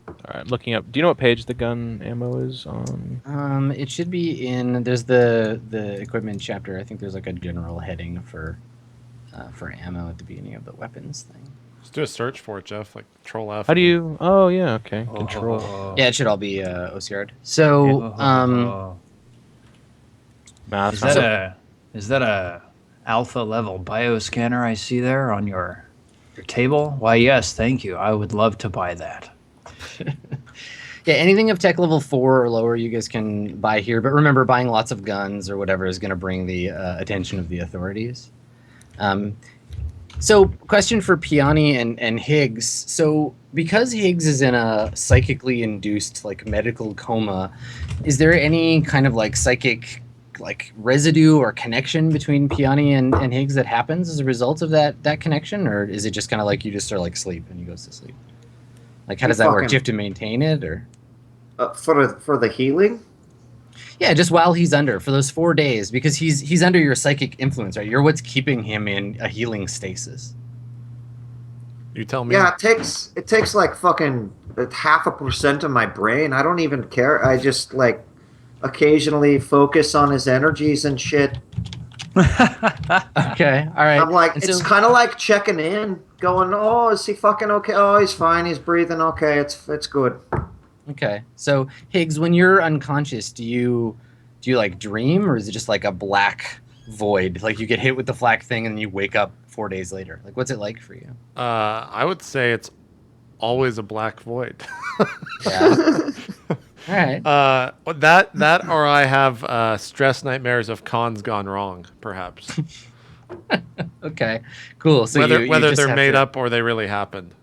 All right, looking up. Do you know what page the gun ammo is on? It should be in. There's the equipment chapter. I think there's like a general heading for ammo at the beginning of the weapons thing. Just do a search for it, Geoff. Like Control F. How do you? Oh yeah, okay. Control. Yeah, it should all be OCR'd. So Is that a alpha level bioscanner I see there on your table? Why, yes, thank you. I would love to buy that. Yeah, anything of tech level 4 or lower you guys can buy here. But remember, buying lots of guns or whatever is going to bring the attention of the authorities. So, question for Piani and Higgs. So, because Higgs is in a psychically induced like medical coma, is there any kind of like psychic like residue or connection between Piani and Higgs that happens as a result of that connection, or is it just kind of like you just are like sleep and he goes to sleep? Like, how does that work? Do you have to maintain it, or for the healing? Yeah, just while he's under for those 4 days, because he's under your psychic influence, right? You're what's keeping him in a healing stasis. You tell me. Yeah, it takes like fucking 0.5% of my brain. I don't even care. I just like occasionally focus on his energies and shit. Okay, all right. I'm like, and it's kind of like checking in, going, oh, is he fucking okay? Oh, he's fine. He's breathing. Okay, it's good. Okay, so Higgs, when you're unconscious, do you like dream, or is it just like a black void? Like you get hit with the flak thing and then you wake up 4 days later. Like, what's it like for you? I would say it's always a black void. Yeah. All right. That or I have stress nightmares of cons gone wrong, perhaps. Okay, cool. So whether they're made up or they really happened.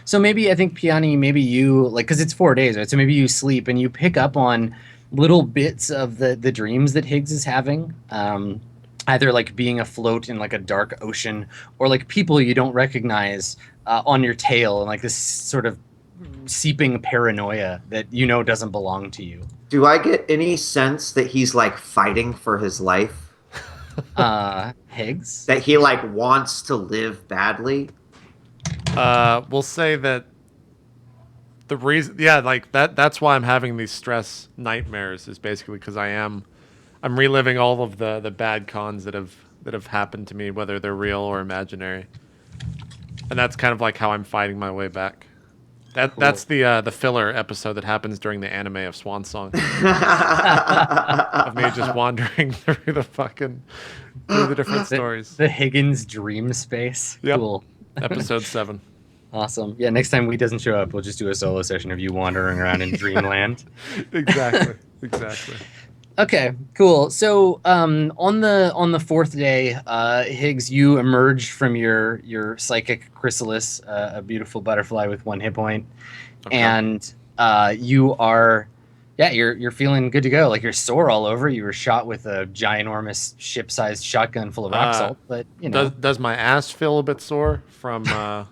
So maybe, I think, Piani, maybe you, like, because it's 4 days, right? So maybe you sleep and you pick up on little bits of the dreams that Higgs is having. Either like being afloat in like a dark ocean, or like people you don't recognize on your tail, and like this sort of seeping paranoia that you know doesn't belong to you. Do I get any sense that he's like fighting for his life? Higgs? That he like wants to live badly? We'll say that the reason, that's why I'm having these stress nightmares is basically because I'm reliving all of the bad cons that have happened to me, whether they're real or imaginary, and that's kind of like how I'm fighting my way back. That's the filler episode that happens during the anime of Swan Song, of me just wandering through the different stories. The Higgins dream space. Yep. Cool. Episode 7. Awesome. Yeah, next time Wheat doesn't show up, we'll just do a solo session of you wandering around in Dreamland. Exactly. Okay, cool. So on the fourth day, Higgs, you emerge from your psychic chrysalis, a beautiful butterfly with 1 hit point, and you are, you're feeling good to go. Like you're sore all over. You were shot with a ginormous ship-sized shotgun full of rock salt, but you know. Does my ass feel a bit sore from? No,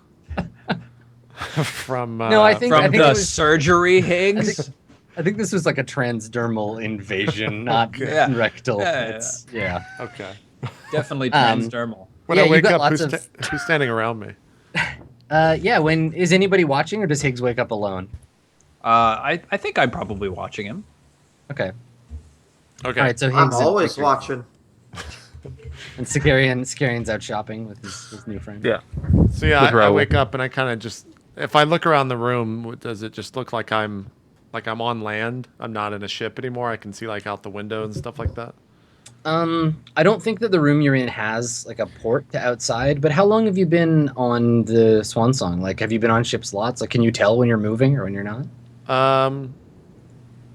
I think the it was surgery, Higgs. I think this was like a transdermal invasion, not rectal. Yeah. Okay. Definitely transdermal. When I wake up, who's standing around me? When is anybody watching, or does Higgs wake up alone? I think I'm probably watching him. Okay. Okay. All right. So I'm Higgs always watching. And Scarian's out shopping with his new friend. Yeah. So I wake up and I kind of just, if I look around the room, does it just look like I'm on land? I'm not in a ship anymore. I can see like out the window and stuff like that. I don't think that the room you're in has like a port to outside, but how long have you been on the Swan Song? Like, have you been on ship's lots? Like, can you tell when you're moving or when you're not?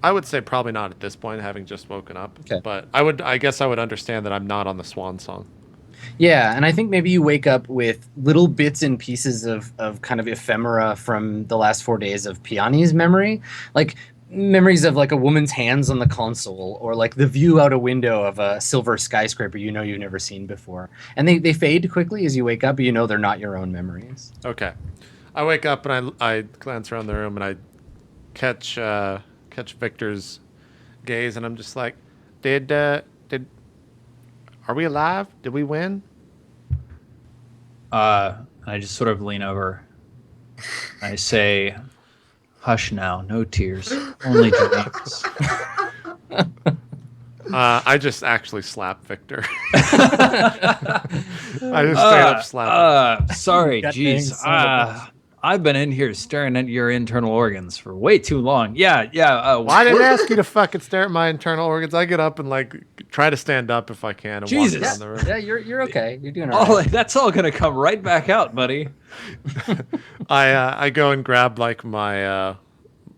I would say probably not at this point, having just woken up. Okay. But I guess I would understand that I'm not on the Swan Song. Yeah, and I think maybe you wake up with little bits and pieces of kind of ephemera from the last 4 days of Piani's memory. Like, memories of like a woman's hands on the console, or like the view out a window of a silver skyscraper you've never seen before. And they fade quickly as you wake up, but you know they're not your own memories. Okay. I wake up and I glance around the room and I catch Victor's gaze, and I'm just like, are we alive? Did we win? I just sort of lean over. I say, "Hush now, no tears, only dreams." I just actually slap Victor. I just straight up slap him. Sorry, Got jeez. things, son of a bitch. I've been in here staring at your internal organs for way too long. Yeah. Well, I didn't ask you to fucking stare at my internal organs. I get up and like try to stand up if I can and Jesus. walk around the room. Yeah, you're okay. You're doing all right. That's all gonna come right back out, buddy. I go and grab like my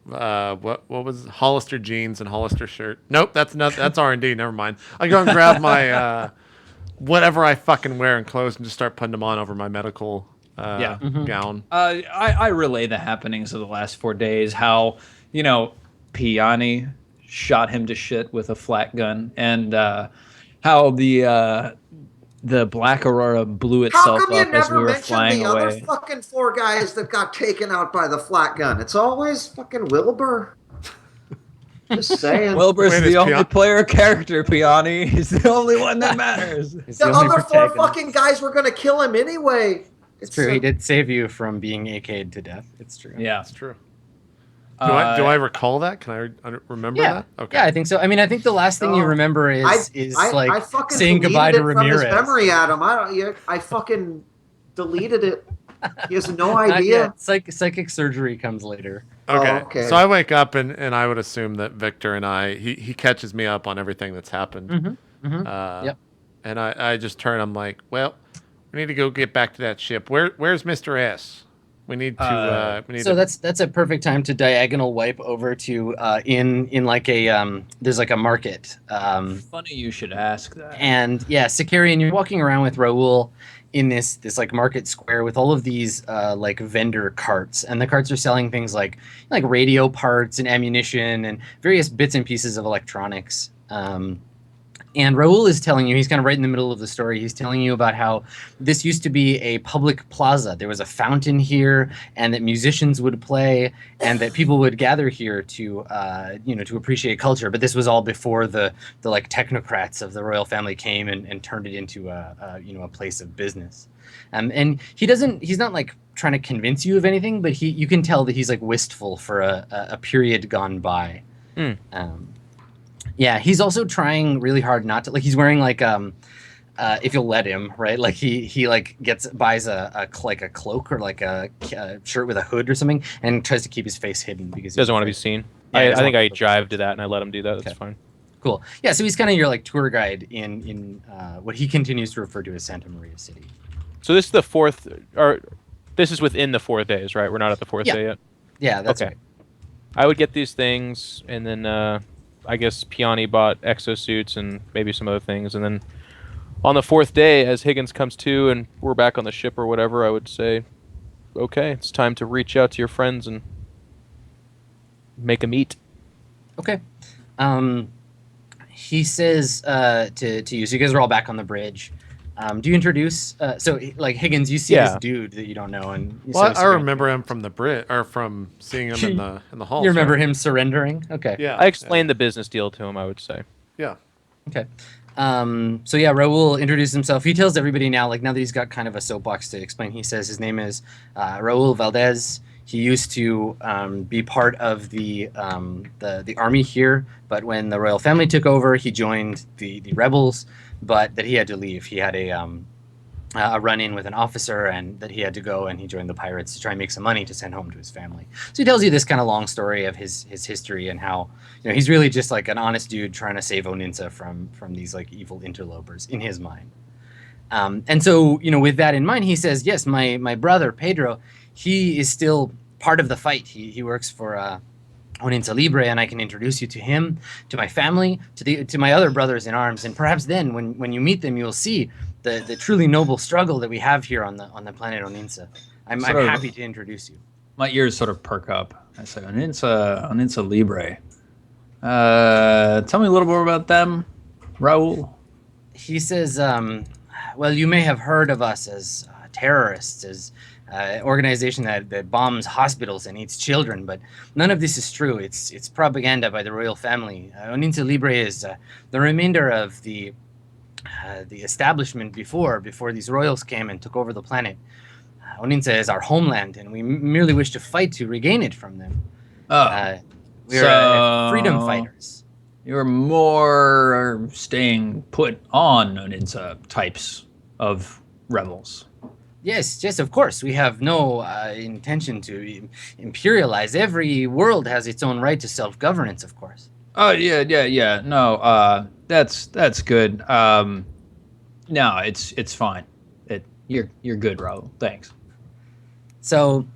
what was it? Hollister jeans and Hollister shirt. Nope, that's R&D. Never mind. I go and grab my whatever I fucking wear and clothes and just start putting them on over my medical gown. I relay the happenings of the last 4 days. How Piani shot him to shit with a flat gun, and how the Black Aurora blew itself How come you up as we never were mentioned flying the away. other fucking 4 guys that got taken out by the flat gun? It's always fucking Wilbur. Just saying. Wilbur's Wait, the is only player character, Piani. He's the only one that matters. He's the only other 4 protagonist. fucking guys were gonna kill him anyway. It's true. He did save you from being AK'd to death. It's true. Yeah. That's true. Do I recall that? Can I remember Yeah. that? Okay. Yeah, I think so. I mean, I think the last thing you remember is I like fucking saying goodbye deleted to it Ramirez. from his memory, Adam. I fucking deleted it. He has no Not idea. yet. Psychic surgery comes later. Okay. Oh, okay. So I wake up and I would assume that Victor and he catches me up on everything that's happened. Yep. And I just turn. I'm like, well, we need to go get back to that ship. Where's Mr. S? We need to. So that's a perfect time to diagonal wipe over to in like a there's like a market. Funny you should ask that. And yeah, Sicarian, you're walking around with Raul in this like market square with all of these like vendor carts, and the carts are selling things like radio parts and ammunition and various bits and pieces of electronics. And Raul is telling you, he's kind of right in the middle of the story. He's telling you about how this used to be a public plaza. There was a fountain here, and that musicians would play, and that people would gather here to, to appreciate culture. But this was all before the like technocrats of the royal family came and turned it into a place of business. And he's not like trying to convince you of anything, but you can tell that he's like wistful for a period gone by. Yeah, he's also trying really hard not to, like, he's wearing like if you'll let him, right? Like he like buys a cloak or like a shirt with a hood or something, and tries to keep his face hidden because Doesn't want to be seen. Yeah, I think I jived to that and I let him do that. That's fine. Cool. Yeah, so he's kind of your like tour guide in what he continues to refer to as Santa Maria City. So this is the fourth, or this is within the 4 days, right? We're not at the fourth day yet. Yeah, that's okay. Right. I would get these things, and then I guess Piani bought exosuits and maybe some other things, and then on the 4th day, as Higgins comes to and we're back on the ship or whatever, I would say, okay, it's time to reach out to your friends and make them eat. Okay. He says to you, so you guys are all back on the bridge. Do you introduce? So, like Higgins, you see this dude that you don't know, and I remember him from the or from seeing him in the hall. You remember him surrendering? Okay. Yeah. I explained the business deal to him, I would say. Yeah. Okay. So yeah, Raul introduces himself. He tells everybody now that he's got kind of a soapbox to explain. He says his name is Raul Valdez. He used to be part of the army here, but when the royal family took over, he joined the rebels. But that he had to leave. He had a run-in with an officer, and that he had to go, and he joined the pirates to try and make some money to send home to his family. So he tells you this kind of long story of his history and how he's really just like an honest dude trying to save Oninsa from these like evil interlopers in his mind. And so with that in mind, he says, yes, my brother Pedro, he is still part of the fight. He works for Oninsa Libre, and I can introduce you to him, to my family, to my other brothers in arms, and perhaps then, when you meet them, you'll see the truly noble struggle that we have here on the planet Oninsa. I'm happy to introduce you. My ears sort of perk up. I say, Oninsa Libre. Tell me a little more about them, Raul. He says, well, you may have heard of us as terrorists, as organization that bombs hospitals and eats children, but none of this is true. It's propaganda by the royal family. Oninsa Libre is the remainder of the establishment before these royals came and took over the planet. Oninsa is our homeland, and we merely wish to fight to regain it from them. We're freedom fighters. You're more staying put on Oninsa types of rebels. Yes, of course. We have no intention to imperialize. Every world has its own right to self-governance, of course. Oh, yeah. No, that's good. No, it's fine. You're good, Raul. Thanks. So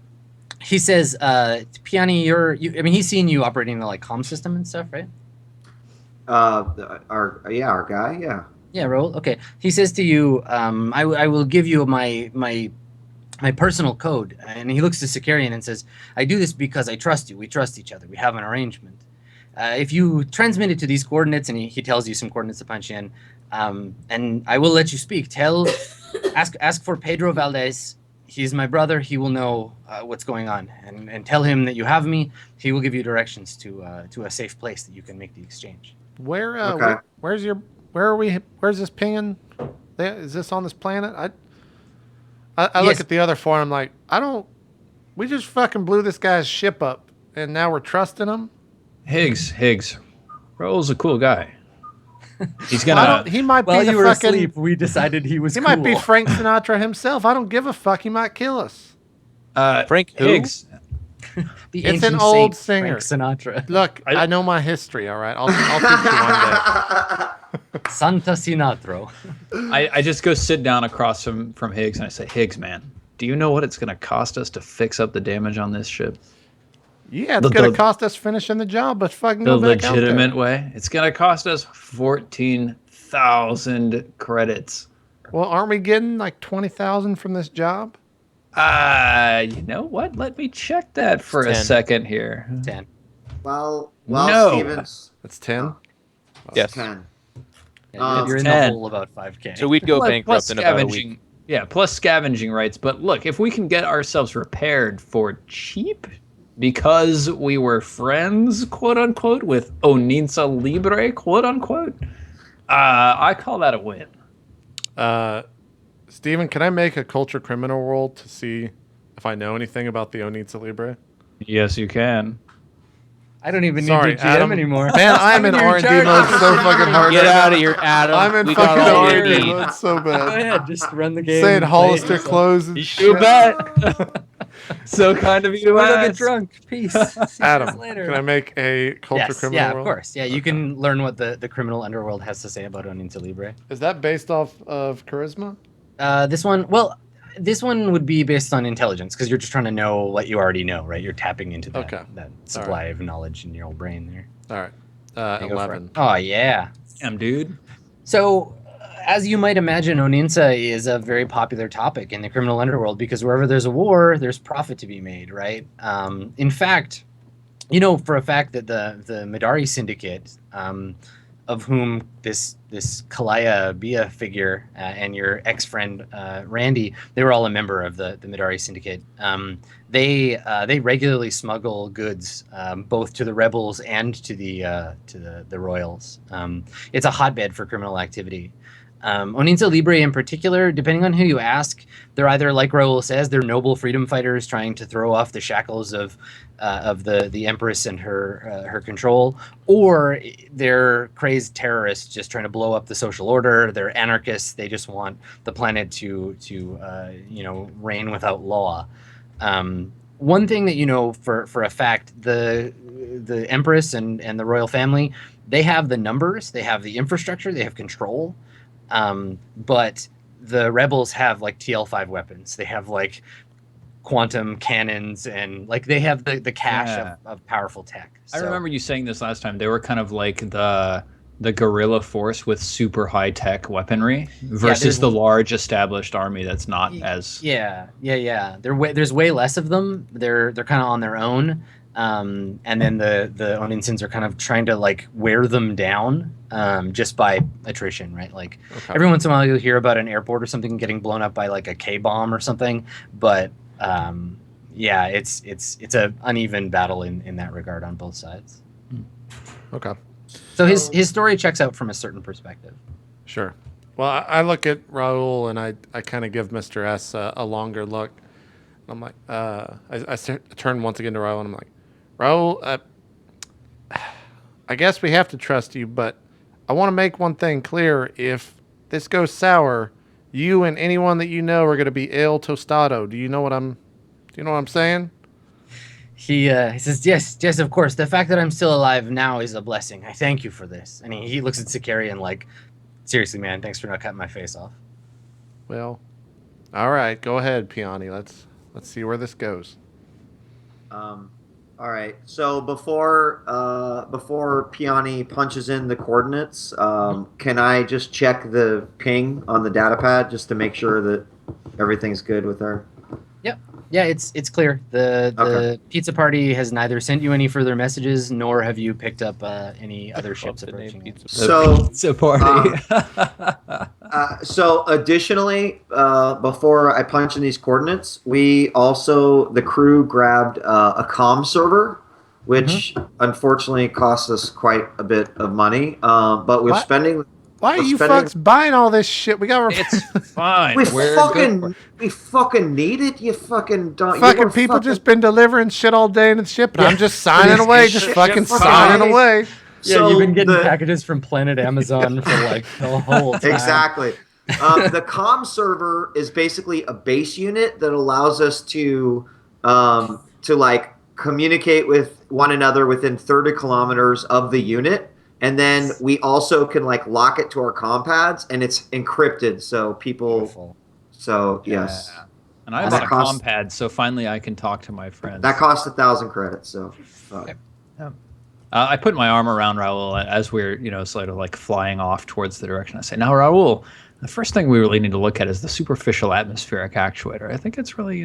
he says, Piani, he's seen you operating the comm system and stuff, right? Our guy, yeah. Yeah, Raul. Okay. He says to you, I will give you my personal code. And he looks to Sicarian and says, I do this because I trust you. We trust each other. We have an arrangement. If you transmit it to these coordinates, and he tells you some coordinates to punch in, and I will let you speak. Ask for Pedro Valdez. He's my brother. He will know what's going on. And tell him that you have me. He will give you directions to a safe place that you can make the exchange. Okay. Where's this pinging? Is this on this planet? I look at the other four. I'm like, we just fucking blew this guy's ship up, and now we're trusting him. Higgs, Raul's a cool guy. He's gonna. He might be While you were fucking. asleep, we decided he was. He cool. might be Frank Sinatra himself. I don't give a fuck. He might kill us. Frank who? Higgs. The It's ancient an old saint, singer. Frank Sinatra. Look, I know my history. All right, I'll teach you one day. Santa Sinatra. I just go sit down across from Higgs and I say, Higgs, man, do you know what it's gonna cost us to fix up the damage on this ship? Yeah, it's gonna cost us finishing the job, but fucking The go back out there. legitimate way. It's gonna cost us 14,000 credits. Well, aren't we getting like 20,000 from this job? You know what? Let me check that for a 10. second here. 10. Well, No. Stevens. It's 10. Yes. 10. Yeah, you're in the 10. hole about 5K. So we'd go Plus bankrupt in about a week. scavenging. Yeah, plus scavenging rights. But look, if we can get ourselves repaired for cheap because we were friends, quote unquote, with Oninsa Libre, quote unquote, I call that a win. Steven, can I make a culture criminal roll to see if I know anything about the Onitza Libre? Yes, you can. I don't even Sorry, need to GM Adam. anymore. Man, I'm in your R&D charge. mode so fucking hard. Get right out now. of here, Adam. I'm in We got fucking all we R&D need. mode so Go bad. ahead, just run the game. Saying and play it Hollister yourself. clothes and You shit. bet. So kind of you to We'll go get ask. drunk. Peace. See you guys Adam, later. can I make a culture Yes, criminal yeah, roll? of course. Yeah, you can learn what the criminal underworld has to say about Oninsa Libre. Is that based off of charisma? This one would be based on intelligence because you're just trying to know what you already know, right? You're tapping into that, Okay. that supply of knowledge in your old brain there. All right. There you go for it. 11. Oh, yeah. Damn, dude. So, as you might imagine, Oninsa is a very popular topic in the criminal underworld because wherever there's a war, there's profit to be made, right? In fact, you know for a fact that the Midari Syndicate, of whom this Kalaya Bia figure and your ex-friend Randy, they were all a member of the Midari Syndicate. They regularly smuggle goods both to the rebels and to the royals. It's a hotbed for criminal activity. Oninsa Libre in particular, depending on who you ask, they're either, like Raul says, they're noble freedom fighters trying to throw off the shackles of the Empress and her control, or they're crazed terrorists just trying to blow up the social order. They're anarchists. They just want the planet to reign without law. One thing that you know for a fact, the Empress and the royal family, they have the numbers, they have the infrastructure, they have control. But the rebels have like TL5 weapons. They have like quantum cannons and like they have the cache of powerful tech. I remember you saying this last time. They were kind of like the guerrilla force with super high tech weaponry versus the large established army that's not as There's way less of them. They're kind of on their own. And then the Oninsins are kind of trying to like wear them down just by attrition, right? Like every once in a while you'll hear about an airport or something getting blown up by like a K-bomb or something, but it's a uneven battle in that regard on both sides. Okay. So his story checks out from a certain perspective. Sure. Well, I look at Raul and I kind of give Mr. S a longer look. I'm like, I turn once again to Raul and I'm like, Raul, I guess we have to trust you, but I want to make one thing clear. If this goes sour, you and anyone that you know are going to be el tostado. Do you know what I'm saying? He says, yes, of course. The fact that I'm still alive now is a blessing. I thank you for this. And he looks at Sicarian like, seriously, man, thanks for not cutting my face off. Well, all right, go ahead, Piani. Let's see where this goes. All right. So before Piani punches in the coordinates, can I just check the ping on the data pad just to make sure that everything's good with her? Yep. Yeah, it's clear. The pizza party has neither sent you any further messages, nor have you picked up any other ships approaching you. So pizza party. So additionally, before I punch in these coordinates, the crew grabbed a comm server, which unfortunately costs us quite a bit of money. But we're spending. Why are you fucks buying all this shit? We got. It's fine. We fucking need it. You fucking don't. Fucking people just been delivering shit all day and shit, but I'm just signing away, just fucking signing away. Yeah, So you've been getting packages from Planet Amazon for like the whole time. Exactly. The comm server is basically a base unit that allows us to like communicate with one another within 30 kilometers of the unit. And then we also can like lock it to our comm pads, and it's encrypted, so people. Beautiful. So yes. And I bought a comm pad, so finally I can talk to my friends. That cost 1,000 credits. So. I put my arm around Raul as we're sort of like flying off towards the direction. I say, now Raul, the first thing we really need to look at is the superficial atmospheric actuator. I think it's really he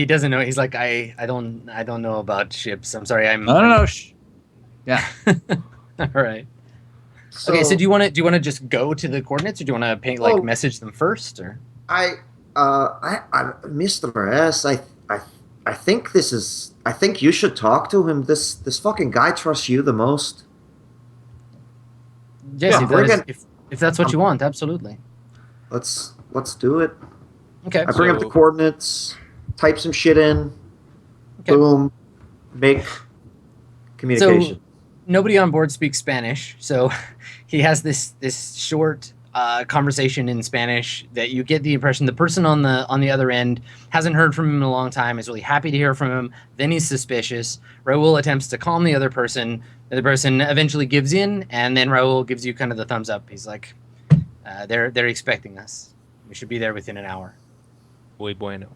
doesn't know. He's like, I don't know about ships. I'm sorry. No. Yeah. All right. Okay, so do you want to just go to the coordinates, or do you want to paint like message them first, or? Mr. S, I think this is. I think you should talk to him. This fucking guy trusts you the most. Yes, if that's what you want, absolutely. Let's do it. Okay. I bring up the coordinates, type some shit in, boom, make communication. So nobody on board speaks Spanish, so he has this short conversation in Spanish that you get the impression the person on the other end hasn't heard from him in a long time, is really happy to hear from him, then he's suspicious. Raul attempts to calm the other person. The person eventually gives in, and then Raul gives you kind of the thumbs up. He's like, they're expecting us. We should be there within an hour. Muy bueno.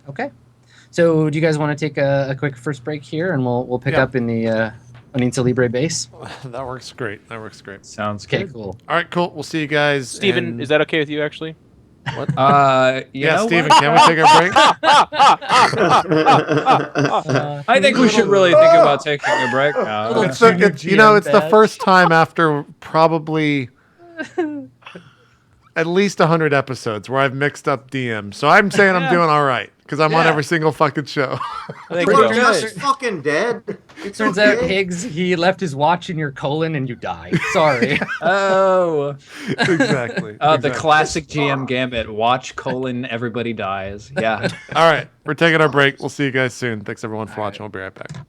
Okay. So do you guys want to take a quick first break here, and we'll pick up in the Onin Libre base? That works great. Sounds good. Okay, cool. All right, cool. We'll see you guys. Steven, is that okay with you, actually? What? Yeah, Steven, can we take a break? I think we should really think about taking a break. It's the first time after probably at least 100 episodes where I've mixed up DMs. So I'm saying I'm doing all right because I'm on every single fucking show. I think You're we're just fucking dead. It Turns out, Higgs, he left his watch in your colon and you die. Sorry. Oh. Exactly. The classic GM gambit. Watch, everybody dies. Yeah. All right. We're taking our break. We'll see you guys soon. Thanks, everyone, for watching. We'll be right back.